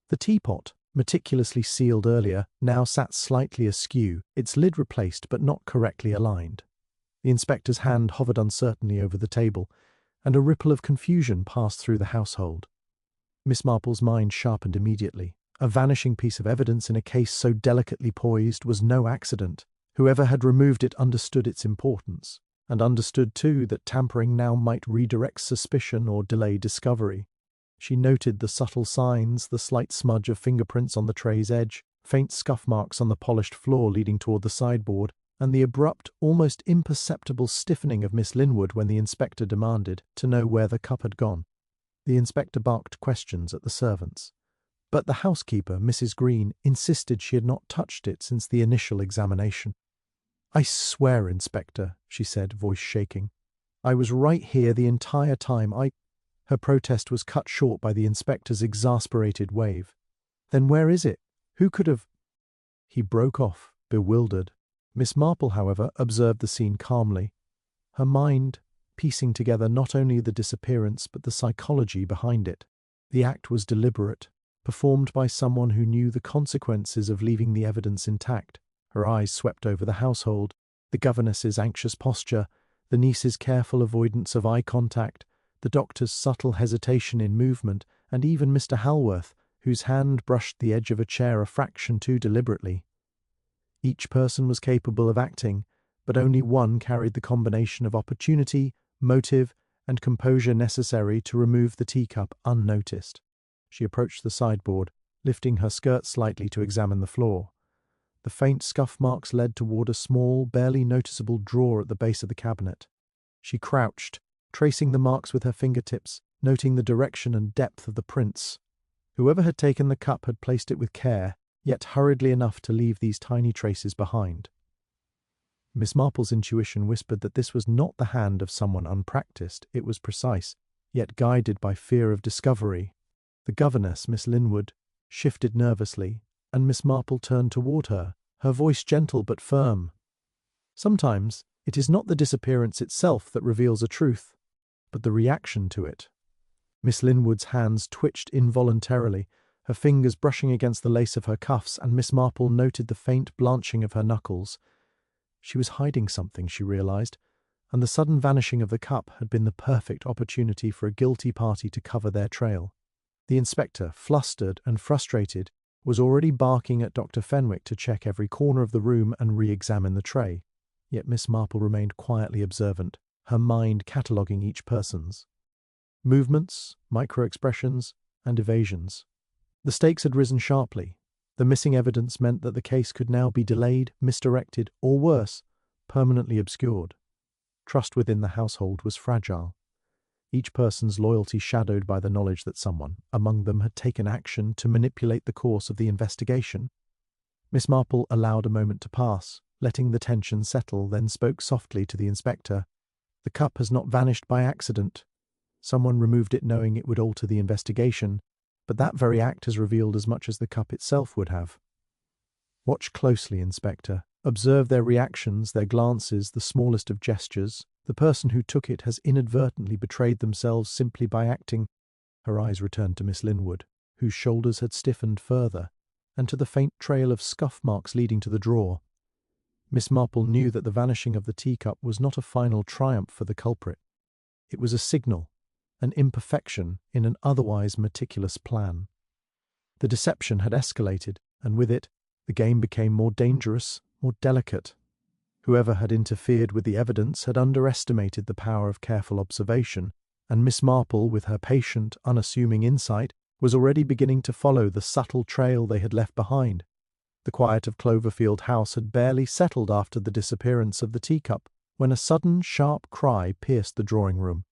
The teapot, meticulously sealed earlier, now sat slightly askew, its lid replaced but not correctly aligned. The inspector's hand hovered uncertainly over the table, and a ripple of confusion passed through the household. Miss Marple's mind sharpened immediately. A vanishing piece of evidence in a case so delicately poised was no accident. Whoever had removed it understood its importance, and understood too that tampering now might redirect suspicion or delay discovery. She noted the subtle signs, the slight smudge of fingerprints on the tray's edge, faint scuff marks on the polished floor leading toward the sideboard, and the abrupt, almost imperceptible stiffening of Miss Linwood when the inspector demanded to know where the cup had gone. The inspector barked questions at the servants, but the housekeeper, Mrs. Green, insisted she had not touched it since the initial examination. "I swear, Inspector," she said, voice shaking, "I was right here the entire time. Her protest was cut short by the inspector's exasperated wave. "Then where is it? Who could have—" He broke off, bewildered. Miss Marple, however, observed the scene calmly, her mind piecing together not only the disappearance but the psychology behind it. The act was deliberate, performed by someone who knew the consequences of leaving the evidence intact. Her eyes swept over the household, the governess's anxious posture, the niece's careful avoidance of eye contact, the doctor's subtle hesitation in movement, and even Mr. Halworth, whose hand brushed the edge of a chair a fraction too deliberately. Each person was capable of acting, but only one carried the combination of opportunity, motive, and composure necessary to remove the teacup unnoticed. She approached the sideboard, lifting her skirt slightly to examine the floor. The faint scuff marks led toward a small, barely noticeable drawer at the base of the cabinet. She crouched, tracing the marks with her fingertips, noting the direction and depth of the prints. Whoever had taken the cup had placed it with care, yet hurriedly enough to leave these tiny traces behind. Miss Marple's intuition whispered that this was not the hand of someone unpracticed. It was precise, yet guided by fear of discovery. The governess, Miss Linwood, shifted nervously, and Miss Marple turned toward her, her voice gentle but firm. Sometimes it is not the disappearance itself that reveals a truth, but the reaction to it. Miss Linwood's hands twitched involuntarily, her fingers brushing against the lace of her cuffs, and Miss Marple noted the faint blanching of her knuckles. She was hiding something, she realized, and the sudden vanishing of the cup had been the perfect opportunity for a guilty party to cover their trail. The inspector, flustered and frustrated, was already barking at Dr. Fenwick to check every corner of the room and re-examine the tray. Yet Miss Marple remained quietly observant, her mind cataloguing each person's movements, micro-expressions, and evasions. The stakes had risen sharply. The missing evidence meant that the case could now be delayed, misdirected, or worse, permanently obscured. Trust within the household was fragile. Each person's loyalty shadowed by the knowledge that someone among them had taken action to manipulate the course of the investigation. Miss Marple allowed a moment to pass, letting the tension settle, then spoke softly to the inspector. "The cup has not vanished by accident. Someone removed it knowing it would alter the investigation, but that very act has revealed as much as the cup itself would have. Watch closely, Inspector. Observe their reactions, their glances, the smallest of gestures. The person who took it has inadvertently betrayed themselves simply by acting." Her eyes returned to Miss Linwood, whose shoulders had stiffened further, and to the faint trail of scuff marks leading to the drawer. Miss Marple knew that the vanishing of the teacup was not a final triumph for the culprit. It was a signal, an imperfection in an otherwise meticulous plan. The deception had escalated, and with it, the game became more dangerous, more delicate. Whoever had interfered with the evidence had underestimated the power of careful observation, and Miss Marple, with her patient, unassuming insight, was already beginning to follow the subtle trail they had left behind. The quiet of Cloverfield House had barely settled after the disappearance of the teacup, when a sudden, sharp cry pierced the drawing-room.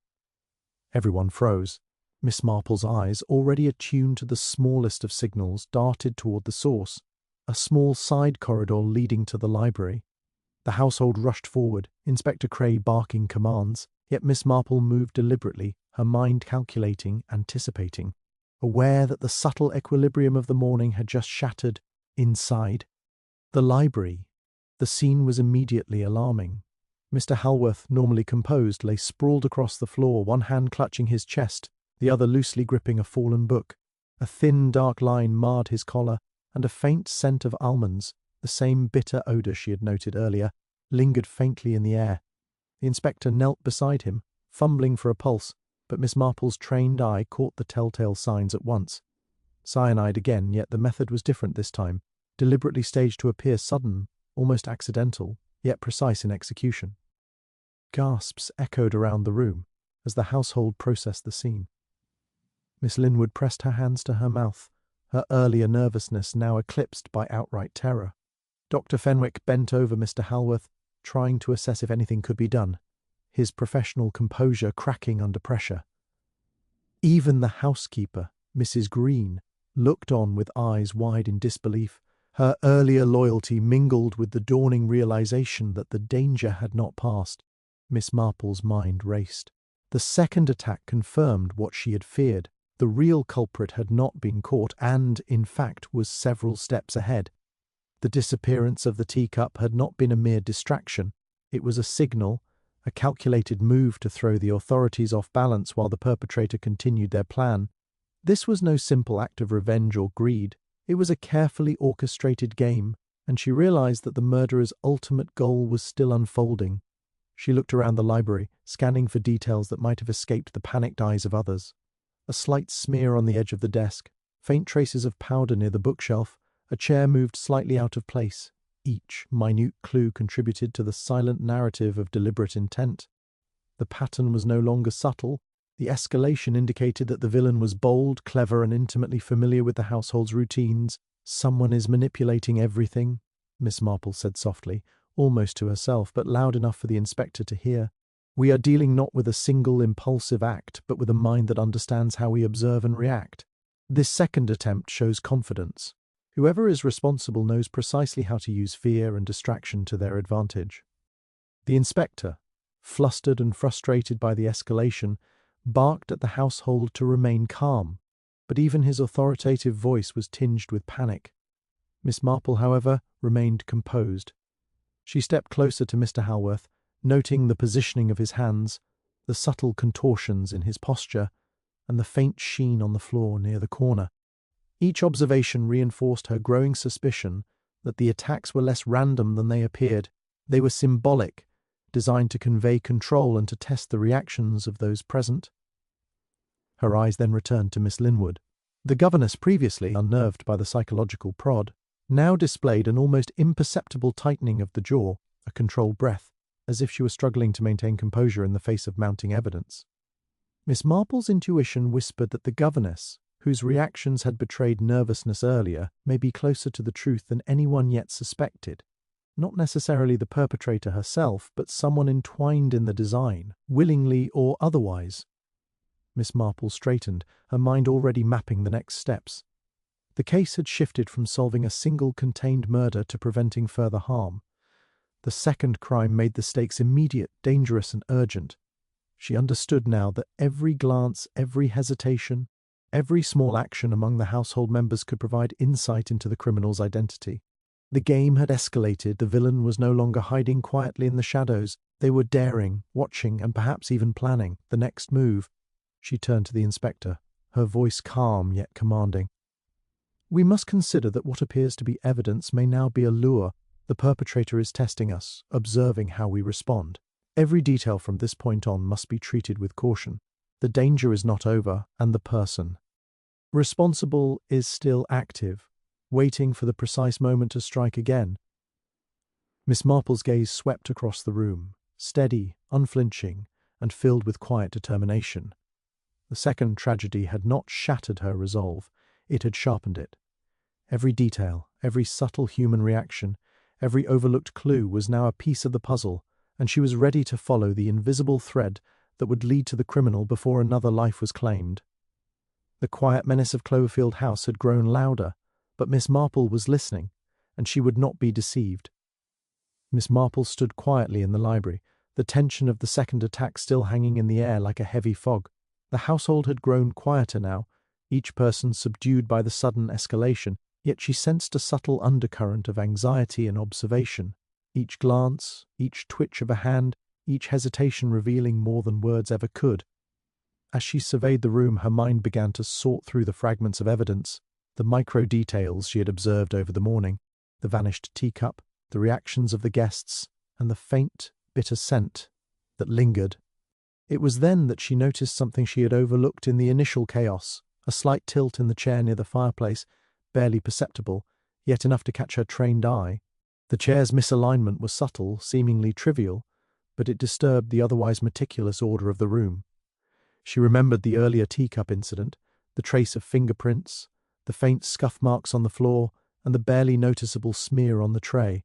Everyone froze. Miss Marple's eyes, already attuned to the smallest of signals, darted toward the source, a small side corridor leading to the library. The household rushed forward, Inspector Cray barking commands, yet Miss Marple moved deliberately, her mind calculating, anticipating, aware that the subtle equilibrium of the morning had just shattered inside the library. The scene was immediately alarming. Mr. Halworth, normally composed, lay sprawled across the floor, one hand clutching his chest, the other loosely gripping a fallen book. A thin, dark line marred his collar, and a faint scent of almonds, the same bitter odour she had noted earlier, lingered faintly in the air. The inspector knelt beside him, fumbling for a pulse, but Miss Marple's trained eye caught the telltale signs at once. Cyanide again, yet the method was different this time, deliberately staged to appear sudden, almost accidental, yet precise in execution. Gasps echoed around the room as the household processed the scene. Miss Linwood pressed her hands to her mouth, her earlier nervousness now eclipsed by outright terror. Dr. Fenwick bent over Mr. Halworth, trying to assess if anything could be done, his professional composure cracking under pressure. Even the housekeeper, Mrs. Green, looked on with eyes wide in disbelief, her earlier loyalty mingled with the dawning realization that the danger had not passed. Miss Marple's mind raced. The second attack confirmed what she had feared. The real culprit had not been caught and, in fact, was several steps ahead. The disappearance of the teacup had not been a mere distraction. It was a signal, a calculated move to throw the authorities off balance while the perpetrator continued their plan. This was no simple act of revenge or greed. It was a carefully orchestrated game, and she realized that the murderer's ultimate goal was still unfolding. She looked around the library, scanning for details that might have escaped the panicked eyes of others. A slight smear on the edge of the desk, faint traces of powder near the bookshelf, a chair moved slightly out of place. Each minute clue contributed to the silent narrative of deliberate intent. The pattern was no longer subtle. The escalation indicated that the villain was bold, clever, and intimately familiar with the household's routines. "Someone is manipulating everything," Miss Marple said softly, almost to herself, but loud enough for the inspector to hear. "We are dealing not with a single impulsive act, but with a mind that understands how we observe and react. This second attempt shows confidence. Whoever is responsible knows precisely how to use fear and distraction to their advantage." The inspector, flustered and frustrated by the escalation, barked at the household to remain calm, but even his authoritative voice was tinged with panic. Miss Marple, however, remained composed. She stepped closer to Mr. Halworth, noting the positioning of his hands, the subtle contortions in his posture, and the faint sheen on the floor near the corner. Each observation reinforced her growing suspicion that the attacks were less random than they appeared. They were symbolic, designed to convey control and to test the reactions of those present. Her eyes then returned to Miss Linwood. The governess, previously unnerved by the psychological prod, now displayed an almost imperceptible tightening of the jaw, a controlled breath, as if she were struggling to maintain composure in the face of mounting evidence. Miss Marple's intuition whispered that the governess, whose reactions had betrayed nervousness earlier, may be closer to the truth than anyone yet suspected. Not necessarily the perpetrator herself, but someone entwined in the design, willingly or otherwise. Miss Marple straightened, her mind already mapping the next steps. The case had shifted from solving a single contained murder to preventing further harm. The second crime made the stakes immediate, dangerous, and urgent. She understood now that every glance, every hesitation, every small action among the household members could provide insight into the criminal's identity. The game had escalated. The villain was no longer hiding quietly in the shadows. They were daring, watching, and perhaps even planning the next move. She turned to the inspector, her voice calm yet commanding. "We must consider that what appears to be evidence may now be a lure. The perpetrator is testing us, observing how we respond. Every detail from this point on must be treated with caution. The danger is not over, and the person responsible is still active, waiting for the precise moment to strike again." Miss Marple's gaze swept across the room, steady, unflinching, and filled with quiet determination. The second tragedy had not shattered her resolve, it had sharpened it. Every detail, every subtle human reaction, every overlooked clue was now a piece of the puzzle, and she was ready to follow the invisible thread that would lead to the criminal before another life was claimed. The quiet menace of Cloverfield House had grown louder, but Miss Marple was listening, and she would not be deceived. Miss Marple stood quietly in the library, the tension of the second attack still hanging in the air like a heavy fog. The household had grown quieter now, each person subdued by the sudden escalation, yet she sensed a subtle undercurrent of anxiety and observation. Each glance, each twitch of a hand, each hesitation revealing more than words ever could. As she surveyed the room, her mind began to sort through the fragments of evidence, the micro-details she had observed over the morning, the vanished teacup, the reactions of the guests, and the faint, bitter scent that lingered. It was then that she noticed something she had overlooked in the initial chaos, a slight tilt in the chair near the fireplace, barely perceptible, yet enough to catch her trained eye. The chair's misalignment was subtle, seemingly trivial, but it disturbed the otherwise meticulous order of the room. She remembered the earlier teacup incident, the trace of fingerprints, the faint scuff marks on the floor, and the barely noticeable smear on the tray.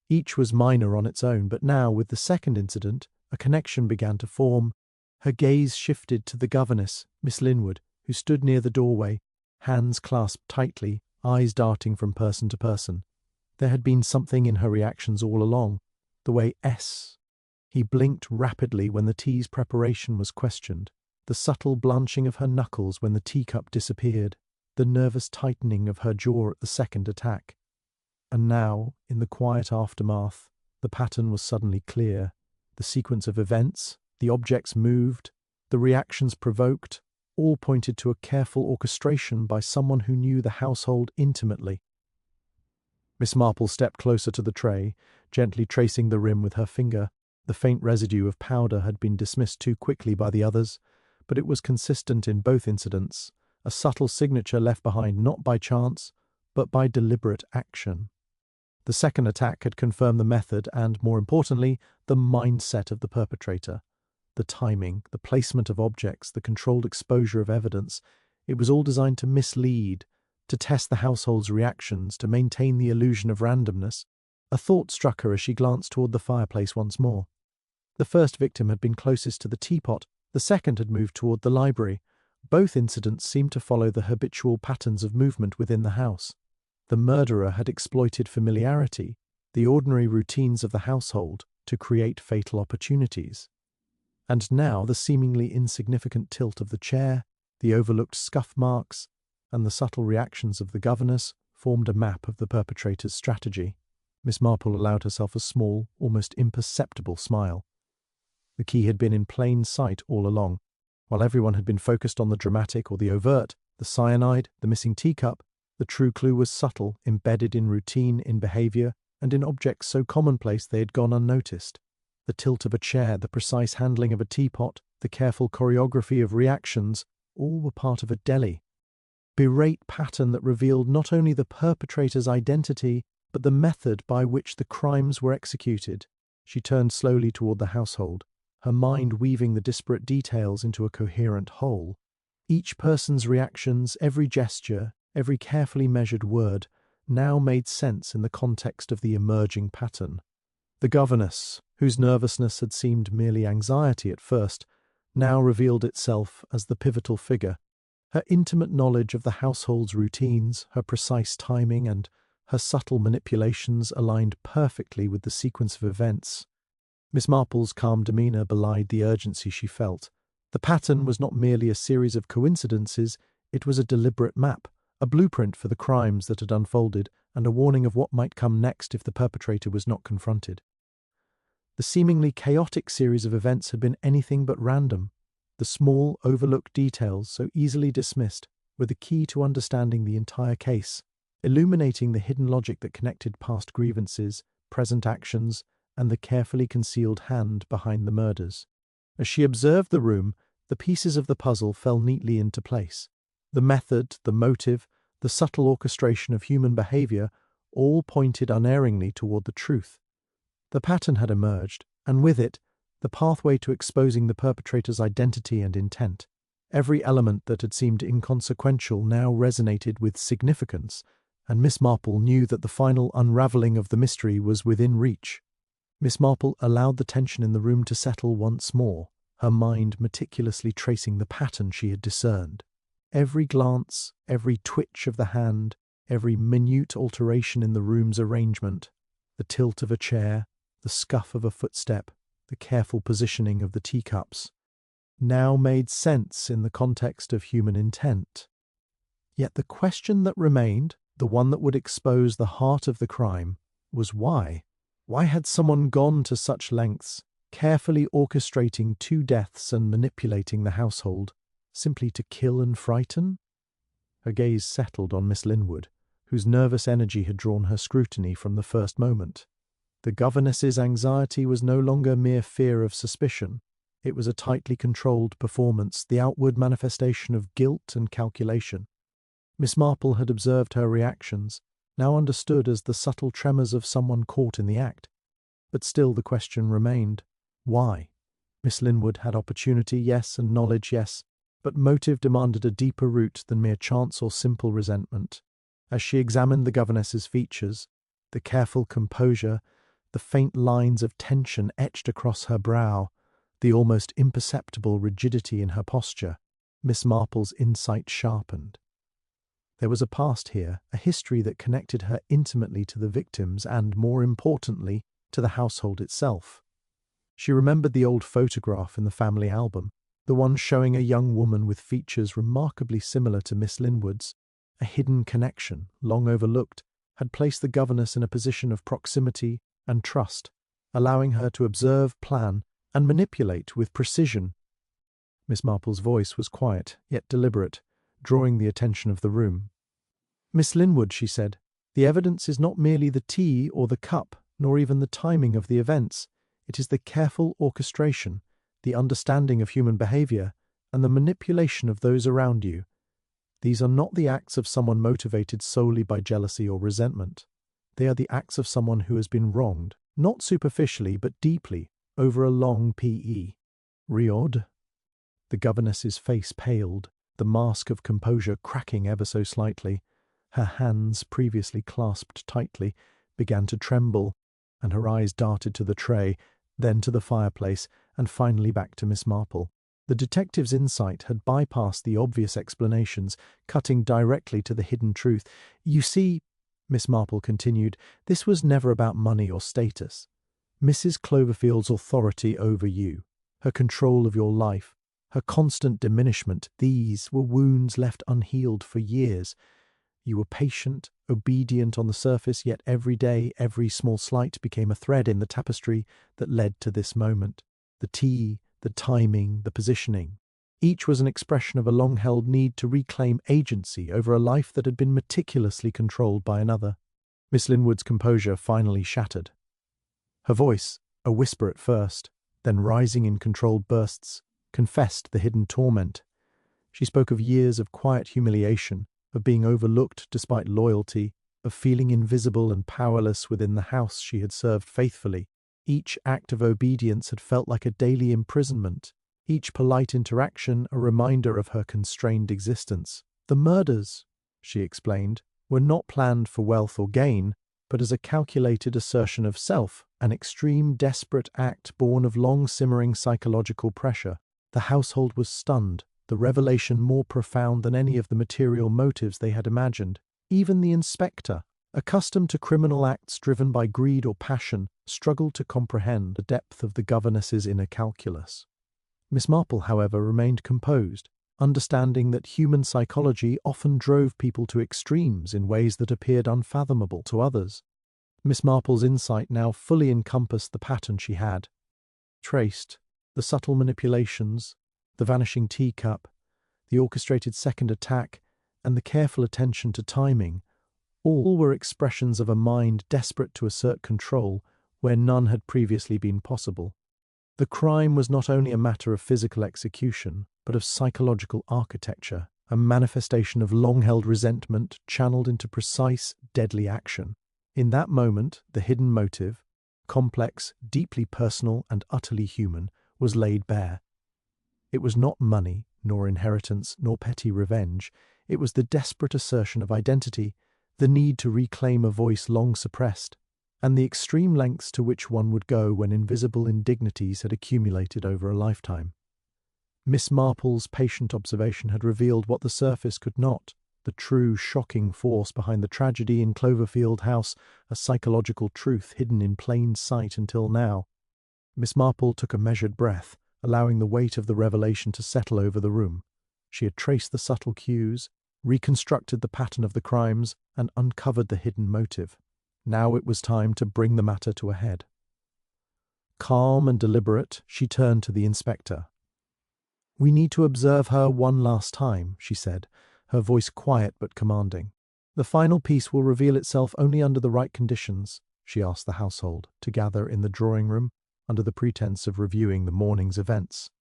Each was minor on its own, but now, with the second incident, a connection began to form. Her gaze shifted to the governess, Miss Linwood, who stood near the doorway, hands clasped tightly, eyes darting from person to person. There had been something in her reactions all along, the way he blinked rapidly when the tea's preparation was questioned, the subtle blanching of her knuckles when the teacup disappeared, the nervous tightening of her jaw at the second attack. And now, in the quiet aftermath, the pattern was suddenly clear. The sequence of events, the objects moved, the reactions provoked, all pointed to a careful orchestration by someone who knew the household intimately. Miss Marple stepped closer to the tray, gently tracing the rim with her finger. The faint residue of powder had been dismissed too quickly by the others, but it was consistent in both incidents, a subtle signature left behind not by chance, but by deliberate action. The second attack had confirmed the method and, more importantly, the mindset of the perpetrator. The timing, the placement of objects, the controlled exposure of evidence, it was all designed to mislead, to test the household's reactions, to maintain the illusion of randomness. A thought struck her as she glanced toward the fireplace once more. The first victim had been closest to the teapot, the second had moved toward the library. Both incidents seemed to follow the habitual patterns of movement within the house. The murderer had exploited familiarity, the ordinary routines of the household, to create fatal opportunities. And now the seemingly insignificant tilt of the chair, the overlooked scuff marks, and the subtle reactions of the governess formed a map of the perpetrator's strategy. Miss Marple allowed herself a small, almost imperceptible smile. The key had been in plain sight all along. While everyone had been focused on the dramatic or the overt, the cyanide, the missing teacup, the true clue was subtle, embedded in routine, in behavior, and in objects so commonplace they had gone unnoticed. The tilt of a chair, the precise handling of a teapot, the careful choreography of reactions, all were part of a deliberate pattern that revealed not only the perpetrator's identity, but the method by which the crimes were executed. She turned slowly toward the household, her mind weaving the disparate details into a coherent whole. Each person's reactions, every gesture, every carefully measured word, now made sense in the context of the emerging pattern. The governess, whose nervousness had seemed merely anxiety at first, now revealed itself as the pivotal figure. Her intimate knowledge of the household's routines, her precise timing, and her subtle manipulations aligned perfectly with the sequence of events. Miss Marple's calm demeanour belied the urgency she felt. The pattern was not merely a series of coincidences, it was a deliberate map, a blueprint for the crimes that had unfolded, and a warning of what might come next if the perpetrator was not confronted. The seemingly chaotic series of events had been anything but random. The small, overlooked details, so easily dismissed, were the key to understanding the entire case, illuminating the hidden logic that connected past grievances, present actions, and the carefully concealed hand behind the murders. As she observed the room, the pieces of the puzzle fell neatly into place. The method, the motive, the subtle orchestration of human behavior all pointed unerringly toward the truth. The pattern had emerged, and with it, the pathway to exposing the perpetrator's identity and intent. Every element that had seemed inconsequential now resonated with significance, and Miss Marple knew that the final unravelling of the mystery was within reach. Miss Marple allowed the tension in the room to settle once more, her mind meticulously tracing the pattern she had discerned. Every glance, every twitch of the hand, every minute alteration in the room's arrangement, the tilt of a chair, the scuff of a footstep, the careful positioning of the teacups, now made sense in the context of human intent. Yet the question that remained, the one that would expose the heart of the crime, was why? Why had someone gone to such lengths, carefully orchestrating two deaths and manipulating the household, simply to kill and frighten? Her gaze settled on Miss Linwood, whose nervous energy had drawn her scrutiny from the first moment. The governess's anxiety was no longer mere fear of suspicion. It was a tightly controlled performance, the outward manifestation of guilt and calculation. Miss Marple had observed her reactions, now understood as the subtle tremors of someone caught in the act. But still the question remained, why? Miss Linwood had opportunity, yes, and knowledge, yes, but motive demanded a deeper root than mere chance or simple resentment. As she examined the governess's features, the careful composure, the faint lines of tension etched across her brow, the almost imperceptible rigidity in her posture, Miss Marple's insight sharpened. There was a past here, a history that connected her intimately to the victims and, more importantly, to the household itself. She remembered the old photograph in the family album, the one showing a young woman with features remarkably similar to Miss Linwood's. A hidden connection, long overlooked, had placed the governess in a position of proximity and trust, allowing her to observe, plan, and manipulate with precision. Miss Marple's voice was quiet, yet deliberate, drawing the attention of the room. "Miss Linwood," she said, "the evidence is not merely the tea or the cup, nor even the timing of the events. It is the careful orchestration, the understanding of human behavior, and the manipulation of those around you. These are not the acts of someone motivated solely by jealousy or resentment. They are the acts of someone who has been wronged, not superficially but deeply, over a long P.E. Riod? The governess's face paled, the mask of composure cracking ever so slightly. Her hands, previously clasped tightly, began to tremble, and her eyes darted to the tray, then to the fireplace, and finally back to Miss Marple. The detective's insight had bypassed the obvious explanations, cutting directly to the hidden truth. "You see," Miss Marple continued, "this was never about money or status. Mrs. Cloverfield's authority over you, her control of your life, her constant diminishment, these were wounds left unhealed for years. You were patient, obedient on the surface, yet every day, every small slight became a thread in the tapestry that led to this moment. The tea, the timing, the positioning. Each was an expression of a long-held need to reclaim agency over a life that had been meticulously controlled by another." Miss Linwood's composure finally shattered. Her voice, a whisper at first, then rising in controlled bursts, confessed the hidden torment. She spoke of years of quiet humiliation, of being overlooked despite loyalty, of feeling invisible and powerless within the house she had served faithfully. Each act of obedience had felt like a daily imprisonment, each polite interaction a reminder of her constrained existence. "The murders," she explained, "were not planned for wealth or gain, but as a calculated assertion of self, an extreme, desperate act born of long-simmering psychological pressure." The household was stunned, the revelation more profound than any of the material motives they had imagined. Even the inspector, accustomed to criminal acts driven by greed or passion, struggled to comprehend the depth of the governess's inner calculus. Miss Marple, however, remained composed, understanding that human psychology often drove people to extremes in ways that appeared unfathomable to others. Miss Marple's insight now fully encompassed the pattern she had traced, the subtle manipulations, the vanishing teacup, the orchestrated second attack, and the careful attention to timing. All were expressions of a mind desperate to assert control where none had previously been possible. The crime was not only a matter of physical execution, but of psychological architecture, a manifestation of long-held resentment channeled into precise, deadly action. In that moment, the hidden motive, complex, deeply personal, and utterly human, was laid bare. It was not money, nor inheritance, nor petty revenge. It was the desperate assertion of identity, the need to reclaim a voice long suppressed, and the extreme lengths to which one would go when invisible indignities had accumulated over a lifetime. Miss Marple's patient observation had revealed what the surface could not, the true, shocking force behind the tragedy in Cloverfield House, a psychological truth hidden in plain sight until now. Miss Marple took a measured breath, allowing the weight of the revelation to settle over the room. She had traced the subtle cues, reconstructed the pattern of the crimes, and uncovered the hidden motive. Now it was time to bring the matter to a head. Calm and deliberate, she turned to the inspector. "We need to observe her one last time," she said, her voice quiet but commanding. "The final piece will reveal itself only under the right conditions," she asked the household to gather in the drawing-room under the pretense of reviewing the morning's events.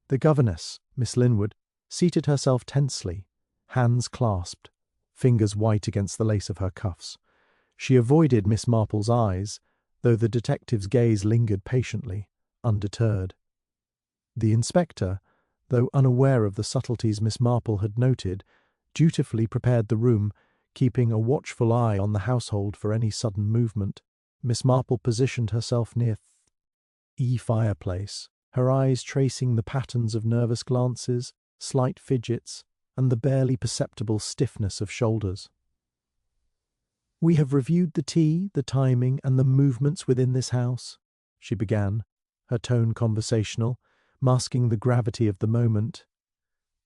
The governess, Miss Linwood, seated herself tensely, hands clasped, fingers white against the lace of her cuffs. She avoided Miss Marple's eyes, though the detective's gaze lingered patiently, undeterred. The inspector, though unaware of the subtleties Miss Marple had noted, dutifully prepared the room, keeping a watchful eye on the household for any sudden movement. Miss Marple positioned herself near the fireplace, her eyes tracing the patterns of nervous glances, slight fidgets, and the barely perceptible stiffness of shoulders. "We have reviewed the tea, the timing, and the movements within this house," she began, her tone conversational, masking the gravity of the moment.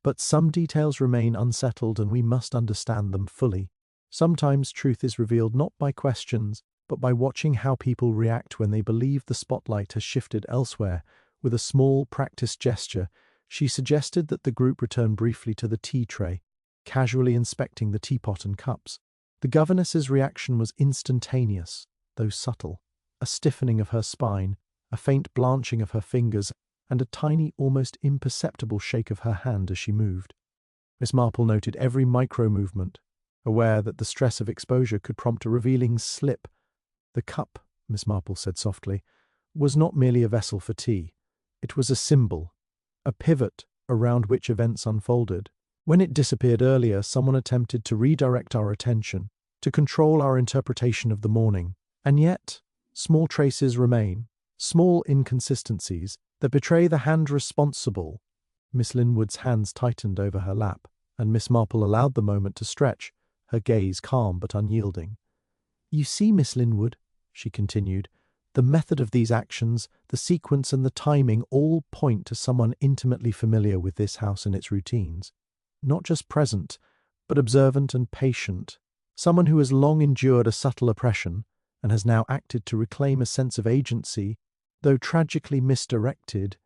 "But some details remain unsettled and we must understand them fully. Sometimes truth is revealed not by questions, but by watching how people react when they believe the spotlight has shifted elsewhere." With a small, practiced gesture, she suggested that the group return briefly to the tea tray, casually inspecting the teapot and cups. The governess's reaction was instantaneous, though subtle. A stiffening of her spine, a faint blanching of her fingers, and a tiny, almost imperceptible shake of her hand as she moved. Miss Marple noted every micro-movement, aware that the stress of exposure could prompt a revealing slip. The cup, Miss Marple said softly, was not merely a vessel for tea. It was a symbol, a pivot around which events unfolded. When it disappeared earlier, someone attempted to redirect our attention, to control our interpretation of the morning. And yet, small traces remain, small inconsistencies that betray the hand responsible. Miss Linwood's hands tightened over her lap, and Miss Marple allowed the moment to stretch, her gaze calm but unyielding. "You see, Miss Linwood," she continued, "the method of these actions, the sequence and the timing all point to someone intimately familiar with this house and its routines. Not just present, but observant and patient. Someone who has long endured a subtle oppression and has now acted to reclaim a sense of agency, though tragically misdirected."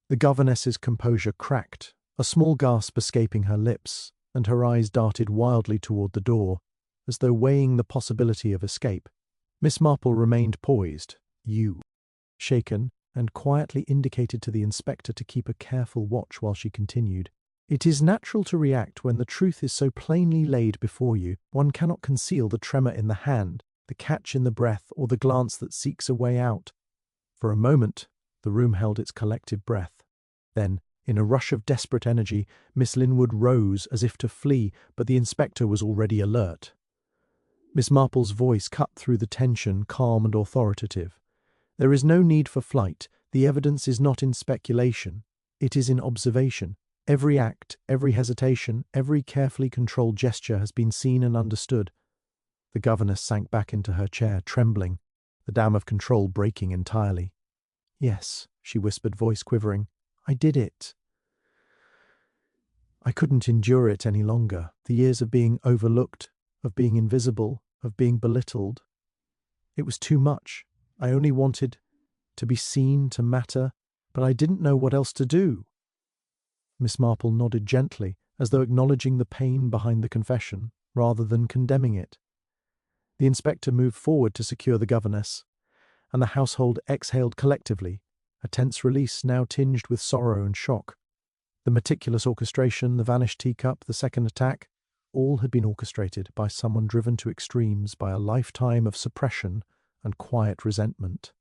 The governess's composure cracked, a small gasp escaping her lips, and her eyes darted wildly toward the door, as though weighing the possibility of escape. Miss Marple remained poised, shaken, and quietly indicated to the inspector to keep a careful watch while she continued. "It is natural to react when the truth is so plainly laid before you. One cannot conceal the tremor in the hand, the catch in the breath, or the glance that seeks a way out." For a moment, the room held its collective breath. Then, in a rush of desperate energy, Miss Linwood rose as if to flee, but the inspector was already alert. Miss Marple's voice cut through the tension, calm and authoritative. "There is no need for flight. The evidence is not in speculation. It is in observation. Every act, every hesitation, every carefully controlled gesture has been seen and understood." The governess sank back into her chair, trembling, the dam of control breaking entirely. "Yes," she whispered, voice quivering, "I did it. I couldn't endure it any longer. The years of being overlooked, of being invisible, of being belittled. It was too much. I only wanted to be seen, to matter, but I didn't know what else to do." Miss Marple nodded gently, as though acknowledging the pain behind the confession, rather than condemning it. The inspector moved forward to secure the governess, and the household exhaled collectively, a tense release now tinged with sorrow and shock. The meticulous orchestration, the vanished teacup, the second attack, all had been orchestrated by someone driven to extremes by a lifetime of suppression and quiet resentment.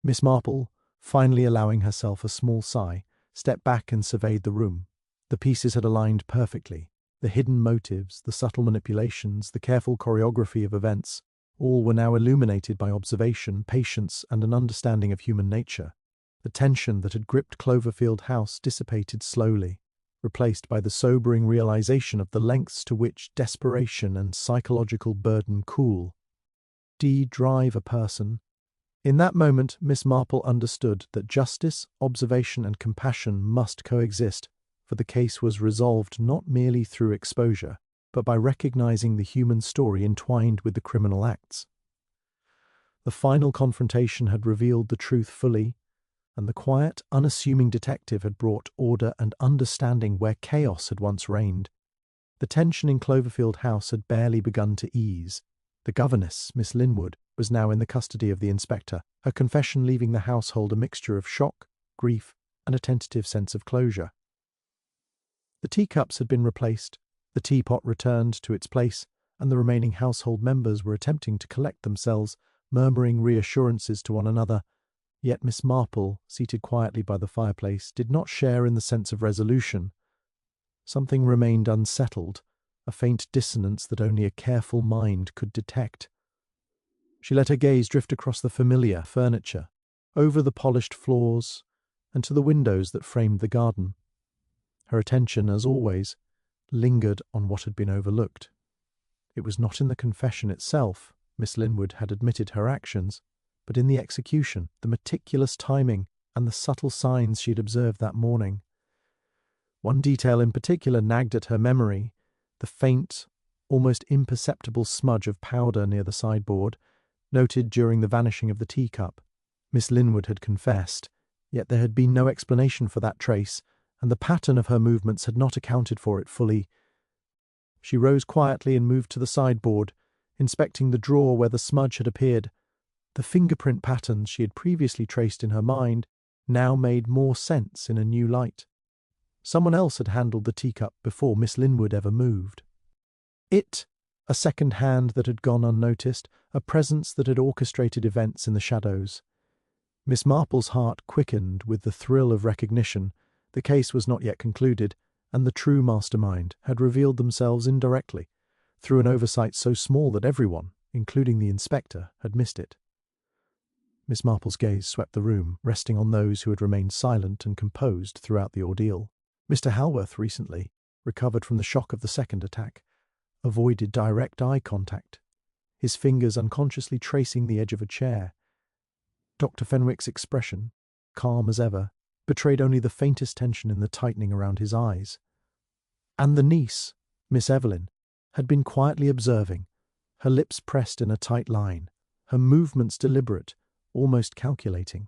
Miss Marple, finally allowing herself a small sigh, stepped back and surveyed the room. The pieces had aligned perfectly. The hidden motives, the subtle manipulations, the careful choreography of events, all were now illuminated by observation, patience, and an understanding of human nature. The tension that had gripped Cloverfield House dissipated slowly, replaced by the sobering realization of the lengths to which desperation and psychological burden drive a person. In that moment, Miss Marple understood that justice, observation, and compassion must coexist, for the case was resolved not merely through exposure, but by recognizing the human story entwined with the criminal acts. The final confrontation had revealed the truth fully, and the quiet, unassuming detective had brought order and understanding where chaos had once reigned. The tension in Cloverfield House had barely begun to ease. The governess, Miss Linwood, was now in the custody of the inspector, her confession leaving the household a mixture of shock, grief, and a tentative sense of closure. The teacups had been replaced, the teapot returned to its place, and the remaining household members were attempting to collect themselves, murmuring reassurances to one another. Yet Miss Marple, seated quietly by the fireplace, did not share in the sense of resolution. Something remained unsettled, a faint dissonance that only a careful mind could detect. She let her gaze drift across the familiar furniture, over the polished floors, and to the windows that framed the garden. Her attention, as always, lingered on what had been overlooked. It was not in the confession itself. Miss Linwood had admitted her actions, but in the execution, the meticulous timing, and the subtle signs she had observed that morning. One detail in particular nagged at her memory: the faint, almost imperceptible smudge of powder near the sideboard, noted during the vanishing of the teacup. Miss Linwood had confessed, yet there had been no explanation for that trace, and the pattern of her movements had not accounted for it fully. She rose quietly and moved to the sideboard, inspecting the drawer where the smudge had appeared. The fingerprint patterns she had previously traced in her mind now made more sense in a new light. Someone else had handled the teacup before Miss Linwood ever moved. It, A second hand that had gone unnoticed, a presence that had orchestrated events in the shadows. Miss Marple's heart quickened with the thrill of recognition. The case was not yet concluded, and the true mastermind had revealed themselves indirectly, through an oversight so small that everyone, including the inspector, had missed it. Miss Marple's gaze swept the room, resting on those who had remained silent and composed throughout the ordeal. Mr. Halworth recently, recovered from the shock of the second attack, avoided direct eye contact, his fingers unconsciously tracing the edge of a chair. Dr. Fenwick's expression, calm as ever, betrayed only the faintest tension in the tightening around his eyes. And the niece, Miss Evelyn, had been quietly observing, her lips pressed in a tight line, her movements deliberate, almost calculating.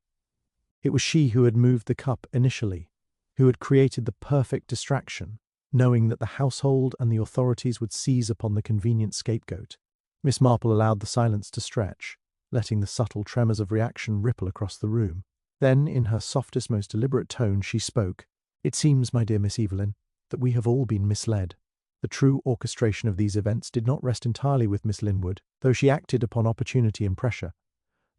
It was she who had moved the cup initially, who had created the perfect distraction, knowing that the household and the authorities would seize upon the convenient scapegoat. Miss Marple allowed the silence to stretch, letting the subtle tremors of reaction ripple across the room. Then, in her softest, most deliberate tone, she spoke. "It seems, my dear Miss Evelyn, that we have all been misled. The true orchestration of these events did not rest entirely with Miss Linwood, though she acted upon opportunity and pressure.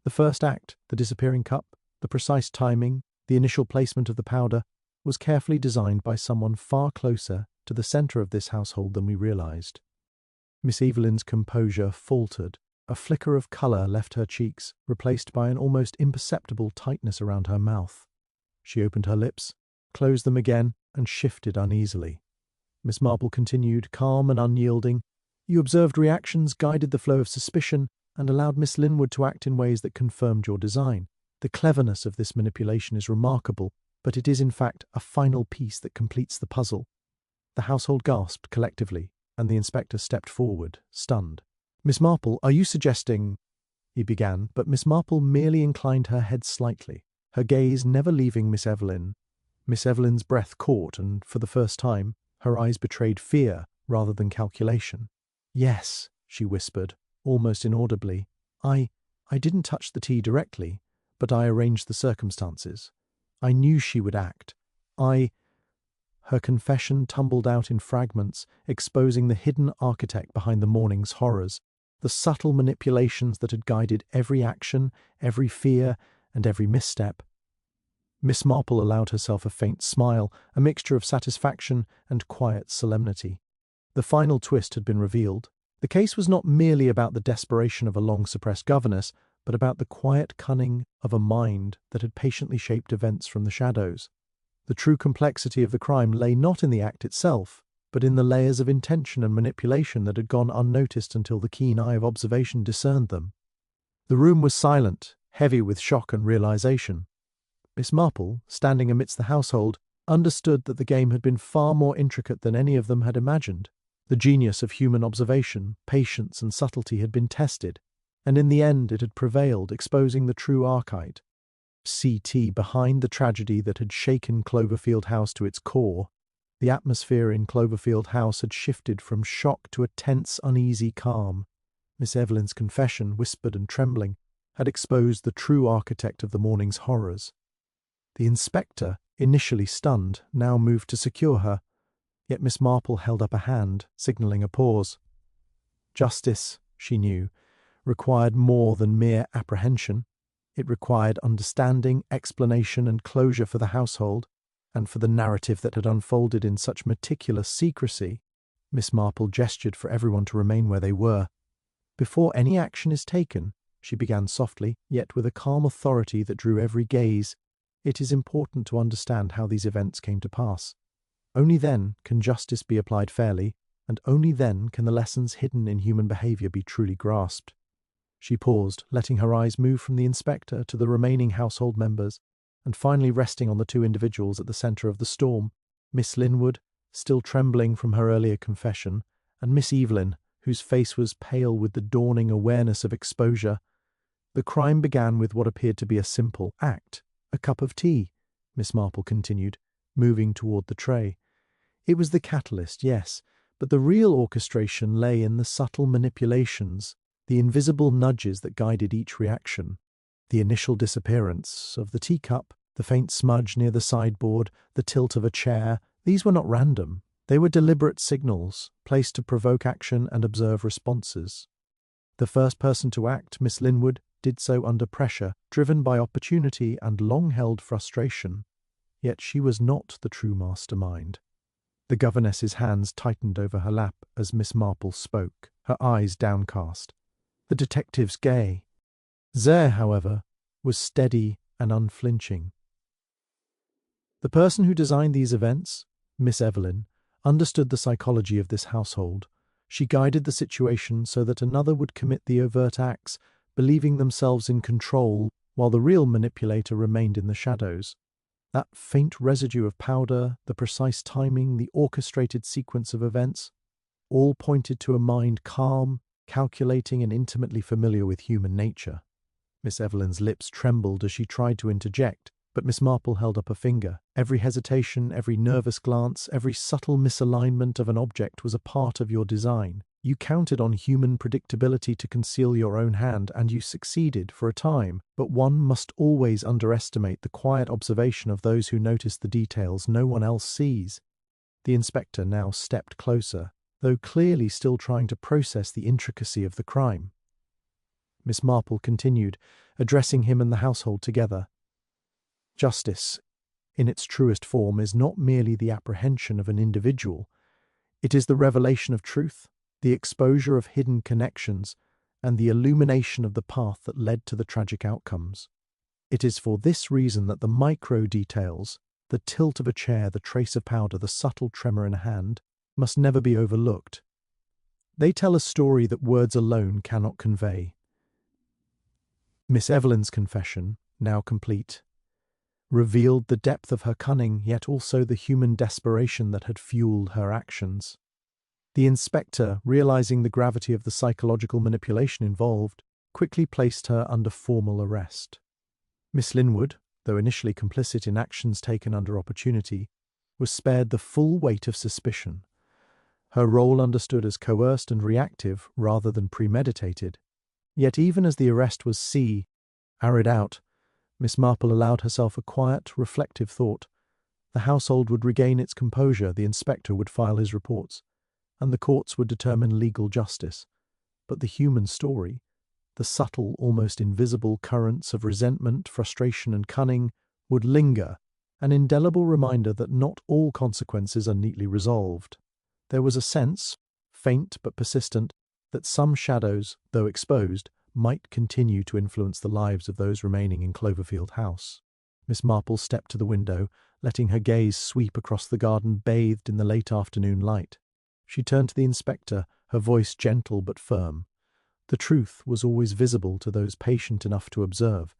The first act, the disappearing cup, the precise timing, the initial placement of the powder, was carefully designed by someone far closer to the centre of this household than we realized." Miss Evelyn's composure faltered. A flicker of colour left her cheeks, replaced by an almost imperceptible tightness around her mouth. She opened her lips, closed them again, and shifted uneasily. Miss Marple continued, calm and unyielding. "You observed reactions, guided the flow of suspicion, and allowed Miss Linwood to act in ways that confirmed your design. The cleverness of this manipulation is remarkable, but it is in fact a final piece that completes the puzzle." The household gasped collectively, and the inspector stepped forward, stunned. "Miss Marple, are you suggesting—" he began, but Miss Marple merely inclined her head slightly, her gaze never leaving Miss Evelyn. Miss Evelyn's breath caught, and for the first time, her eyes betrayed fear rather than calculation. "Yes," she whispered, almost inaudibly. I didn't touch the tea directly, but I arranged the circumstances. I knew she would act. Her confession tumbled out in fragments, exposing the hidden architect behind the morning's horrors, the subtle manipulations that had guided every action, every fear, and every misstep. Miss Marple allowed herself a faint smile, a mixture of satisfaction and quiet solemnity. The final twist had been revealed. The case was not merely about the desperation of a long-suppressed governess, but about the quiet cunning of a mind that had patiently shaped events from the shadows. The true complexity of the crime lay not in the act itself, but in the layers of intention and manipulation that had gone unnoticed until the keen eye of observation discerned them. The room was silent, heavy with shock and realization. Miss Marple, standing amidst the household, understood that the game had been far more intricate than any of them had imagined. The genius of human observation, patience, and subtlety had been tested, and in the end it had prevailed, exposing the true archite. CT behind the tragedy that had shaken Cloverfield House to its core. The atmosphere in Cloverfield House had shifted from shock to a tense, uneasy calm. Miss Evelyn's confession, whispered and trembling, had exposed the true architect of the morning's horrors. The inspector, initially stunned, now moved to secure her, yet Miss Marple held up a hand, signalling a pause. Justice, she knew, required more than mere apprehension. It required understanding, explanation, and closure for the household, and for the narrative that had unfolded in such meticulous secrecy. Miss Marple gestured for everyone to remain where they were. "Before any action is taken," she began softly, yet with a calm authority that drew every gaze, "it is important to understand how these events came to pass. Only then can justice be applied fairly, and only then can the lessons hidden in human behavior be truly grasped." She paused, letting her eyes move from the inspector to the remaining household members, and finally resting on the two individuals at the centre of the storm, Miss Linwood, still trembling from her earlier confession, and Miss Evelyn, whose face was pale with the dawning awareness of exposure. "The crime began with what appeared to be a simple act, a cup of tea," Miss Marple continued, moving toward the tray. "It was the catalyst, yes, but the real orchestration lay in the subtle manipulations, the invisible nudges that guided each reaction. The initial disappearance of the teacup, the faint smudge near the sideboard, the tilt of a chair, these were not random. They were deliberate signals, placed to provoke action and observe responses. The first person to act, Miss Linwood, did so under pressure, driven by opportunity and long-held frustration. Yet she was not the true mastermind. The governess's hands tightened over her lap as Miss Marple spoke, her eyes downcast. The detective's gaze, however, was steady and unflinching. The person who designed these events, Miss Evelyn, understood the psychology of this household. She guided the situation so that another would commit the overt acts, believing themselves in control, while the real manipulator remained in the shadows. That faint residue of powder, the precise timing, the orchestrated sequence of events, all pointed to a mind calm, calculating, and intimately familiar with human nature. Miss Evelyn's lips trembled as she tried to interject, but Miss Marple held up a finger. Every hesitation, every nervous glance, every subtle misalignment of an object was a part of your design. You counted on human predictability to conceal your own hand, and you succeeded for a time, but one must always underestimate the quiet observation of those who notice the details no one else sees. The inspector now stepped closer, though clearly still trying to process the intricacy of the crime. Miss Marple continued, addressing him and the household together. Justice, in its truest form, is not merely the apprehension of an individual. It is the revelation of truth, the exposure of hidden connections, and the illumination of the path that led to the tragic outcomes. It is for this reason that the micro details, the tilt of a chair, the trace of powder, the subtle tremor in a hand, must never be overlooked. They tell a story that words alone cannot convey. Miss Evelyn's confession, now complete, revealed the depth of her cunning, yet also the human desperation that had fueled her actions. The inspector, realizing the gravity of the psychological manipulation involved, quickly placed her under formal arrest. Miss Linwood, though initially complicit in actions taken under opportunity, was spared the full weight of suspicion. Her role understood as coerced and reactive rather than premeditated. Yet even as the arrest was carried out, Miss Marple allowed herself a quiet, reflective thought. The household would regain its composure, the inspector would file his reports, and the courts would determine legal justice. But the human story, the subtle, almost invisible currents of resentment, frustration, and cunning, would linger, an indelible reminder that not all consequences are neatly resolved. There was a sense, faint but persistent, that some shadows, though exposed, might continue to influence the lives of those remaining in Cloverfield House. Miss Marple stepped to the window, letting her gaze sweep across the garden bathed in the late afternoon light. She turned to the inspector, her voice gentle but firm. The truth was always visible to those patient enough to observe.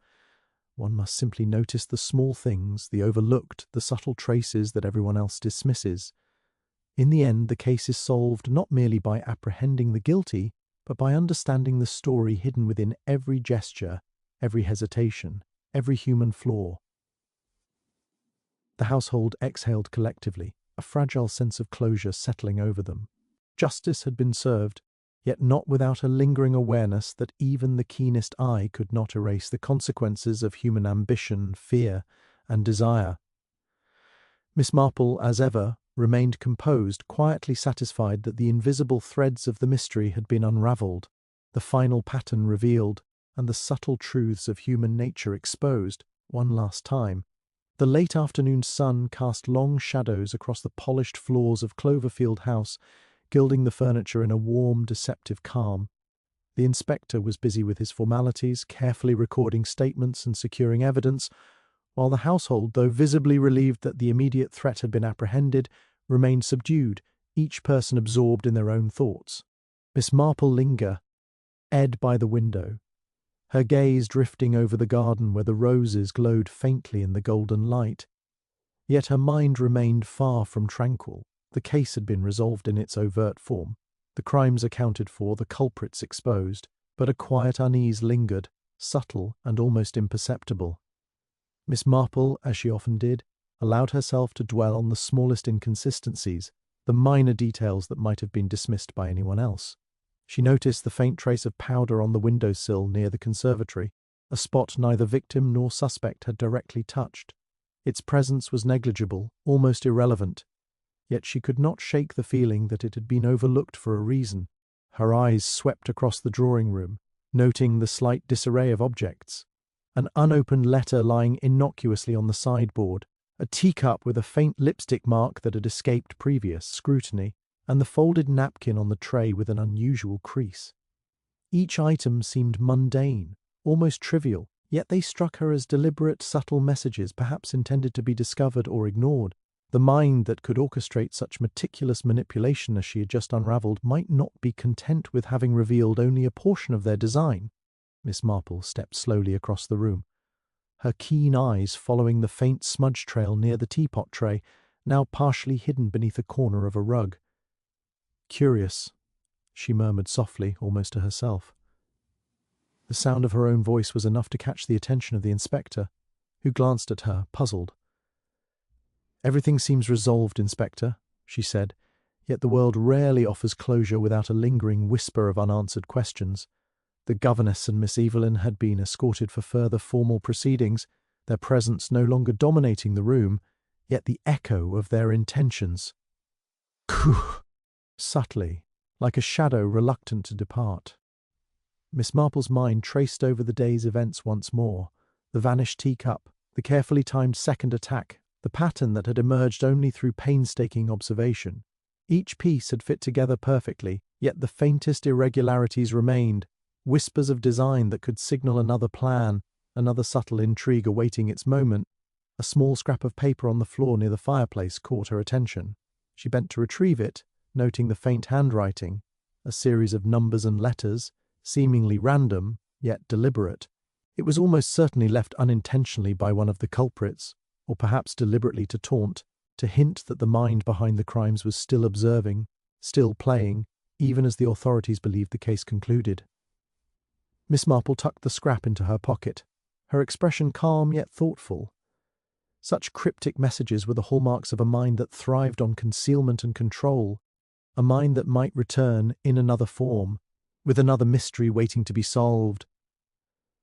One must simply notice the small things, the overlooked, the subtle traces that everyone else dismisses. In the end, the case is solved not merely by apprehending the guilty, but by understanding the story hidden within every gesture, every hesitation, every human flaw. The household exhaled collectively, a fragile sense of closure settling over them. Justice had been served, yet not without a lingering awareness that even the keenest eye could not erase the consequences of human ambition, fear, and desire. Miss Marple, as ever, remained composed, quietly satisfied that the invisible threads of the mystery had been unravelled, the final pattern revealed, and the subtle truths of human nature exposed, one last time. The late afternoon sun cast long shadows across the polished floors of Cloverfield House, gilding the furniture in a warm, deceptive calm. The inspector was busy with his formalities, carefully recording statements and securing evidence, while the household, though visibly relieved that the immediate threat had been apprehended, remained subdued, each person absorbed in their own thoughts. Miss Marple lingered by the window, her gaze drifting over the garden where the roses glowed faintly in the golden light. Yet her mind remained far from tranquil. The case had been resolved in its overt form, the crimes accounted for, the culprits exposed, but a quiet unease lingered, subtle and almost imperceptible. Miss Marple, as she often did, allowed herself to dwell on the smallest inconsistencies, the minor details that might have been dismissed by anyone else. She noticed the faint trace of powder on the windowsill near the conservatory, a spot neither victim nor suspect had directly touched. Its presence was negligible, almost irrelevant. yet she could not shake the feeling that it had been overlooked for a reason. Her eyes swept across the drawing room, noting the slight disarray of objects. An unopened letter lying innocuously on the sideboard, a teacup with a faint lipstick mark that had escaped previous scrutiny, and the folded napkin on the tray with an unusual crease. Each item seemed mundane, almost trivial, yet they struck her as deliberate, subtle messages perhaps intended to be discovered or ignored. The mind that could orchestrate such meticulous manipulation as she had just unravelled might not be content with having revealed only a portion of their design. Miss Marple stepped slowly across the room, her keen eyes following the faint smudge trail near the teapot tray, now partially hidden beneath a corner of a rug. "Curious," she murmured softly, almost to herself. The sound of her own voice was enough to catch the attention of the inspector, who glanced at her, puzzled. "Everything seems resolved, Inspector," she said, yet the world rarely offers closure without a lingering whisper of unanswered questions. The governess and Miss Evelyn had been escorted for further formal proceedings, their presence no longer dominating the room, yet the echo of their intentions. Subtly, like a shadow reluctant to depart. Miss Marple's mind traced over the day's events once more, the vanished teacup, the carefully timed second attack, the pattern that had emerged only through painstaking observation. Each piece had fit together perfectly, yet the faintest irregularities remained, whispers of design that could signal another plan, another subtle intrigue awaiting its moment. A small scrap of paper on the floor near the fireplace caught her attention. She bent to retrieve it, noting the faint handwriting, a series of numbers and letters, seemingly random, yet deliberate. It was almost certainly left unintentionally by one of the culprits, or perhaps deliberately to taunt, to hint that the mind behind the crimes was still observing, still playing, even as the authorities believed the case concluded. Miss Marple tucked the scrap into her pocket, her expression calm yet thoughtful. Such cryptic messages were the hallmarks of a mind that thrived on concealment and control, a mind that might return in another form, with another mystery waiting to be solved.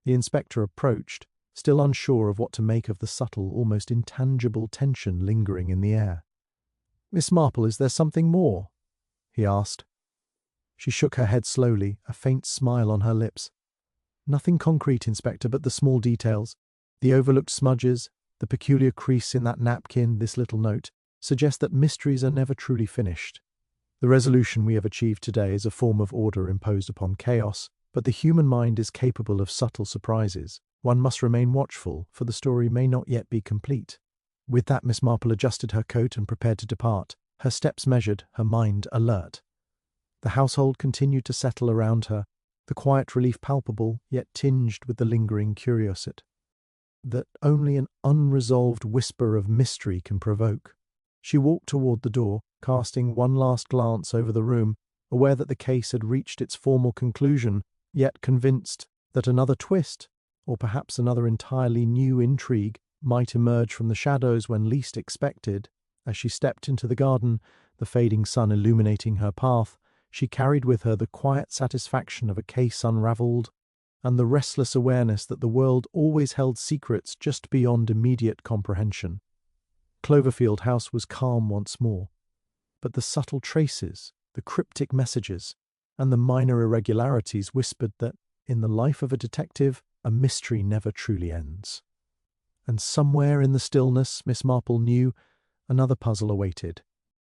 The inspector approached, still unsure of what to make of the subtle, almost intangible tension lingering in the air. "Miss Marple, is there something more?" he asked. She shook her head slowly, a faint smile on her lips. "Nothing concrete, Inspector, but the small details. The overlooked smudges, the peculiar crease in that napkin, this little note, suggest that mysteries are never truly finished. The resolution we have achieved today is a form of order imposed upon chaos, but the human mind is capable of subtle surprises. One must remain watchful, for the story may not yet be complete." With that, Miss Marple adjusted her coat and prepared to depart, her steps measured, her mind alert. The household continued to settle around her, the quiet relief palpable, yet tinged with the lingering curiosity that only an unresolved whisper of mystery can provoke. She walked toward the door, casting one last glance over the room, aware that the case had reached its formal conclusion, yet convinced that another twist, or perhaps another entirely new intrigue, might emerge from the shadows when least expected. As she stepped into the garden, the fading sun illuminating her path, she carried with her the quiet satisfaction of a case unravelled, and the restless awareness that the world always held secrets just beyond immediate comprehension. Cloverfield House was calm once more, but the subtle traces, the cryptic messages, and the minor irregularities whispered that, in the life of a detective, a mystery never truly ends. And somewhere in the stillness, Miss Marple knew, another puzzle awaited,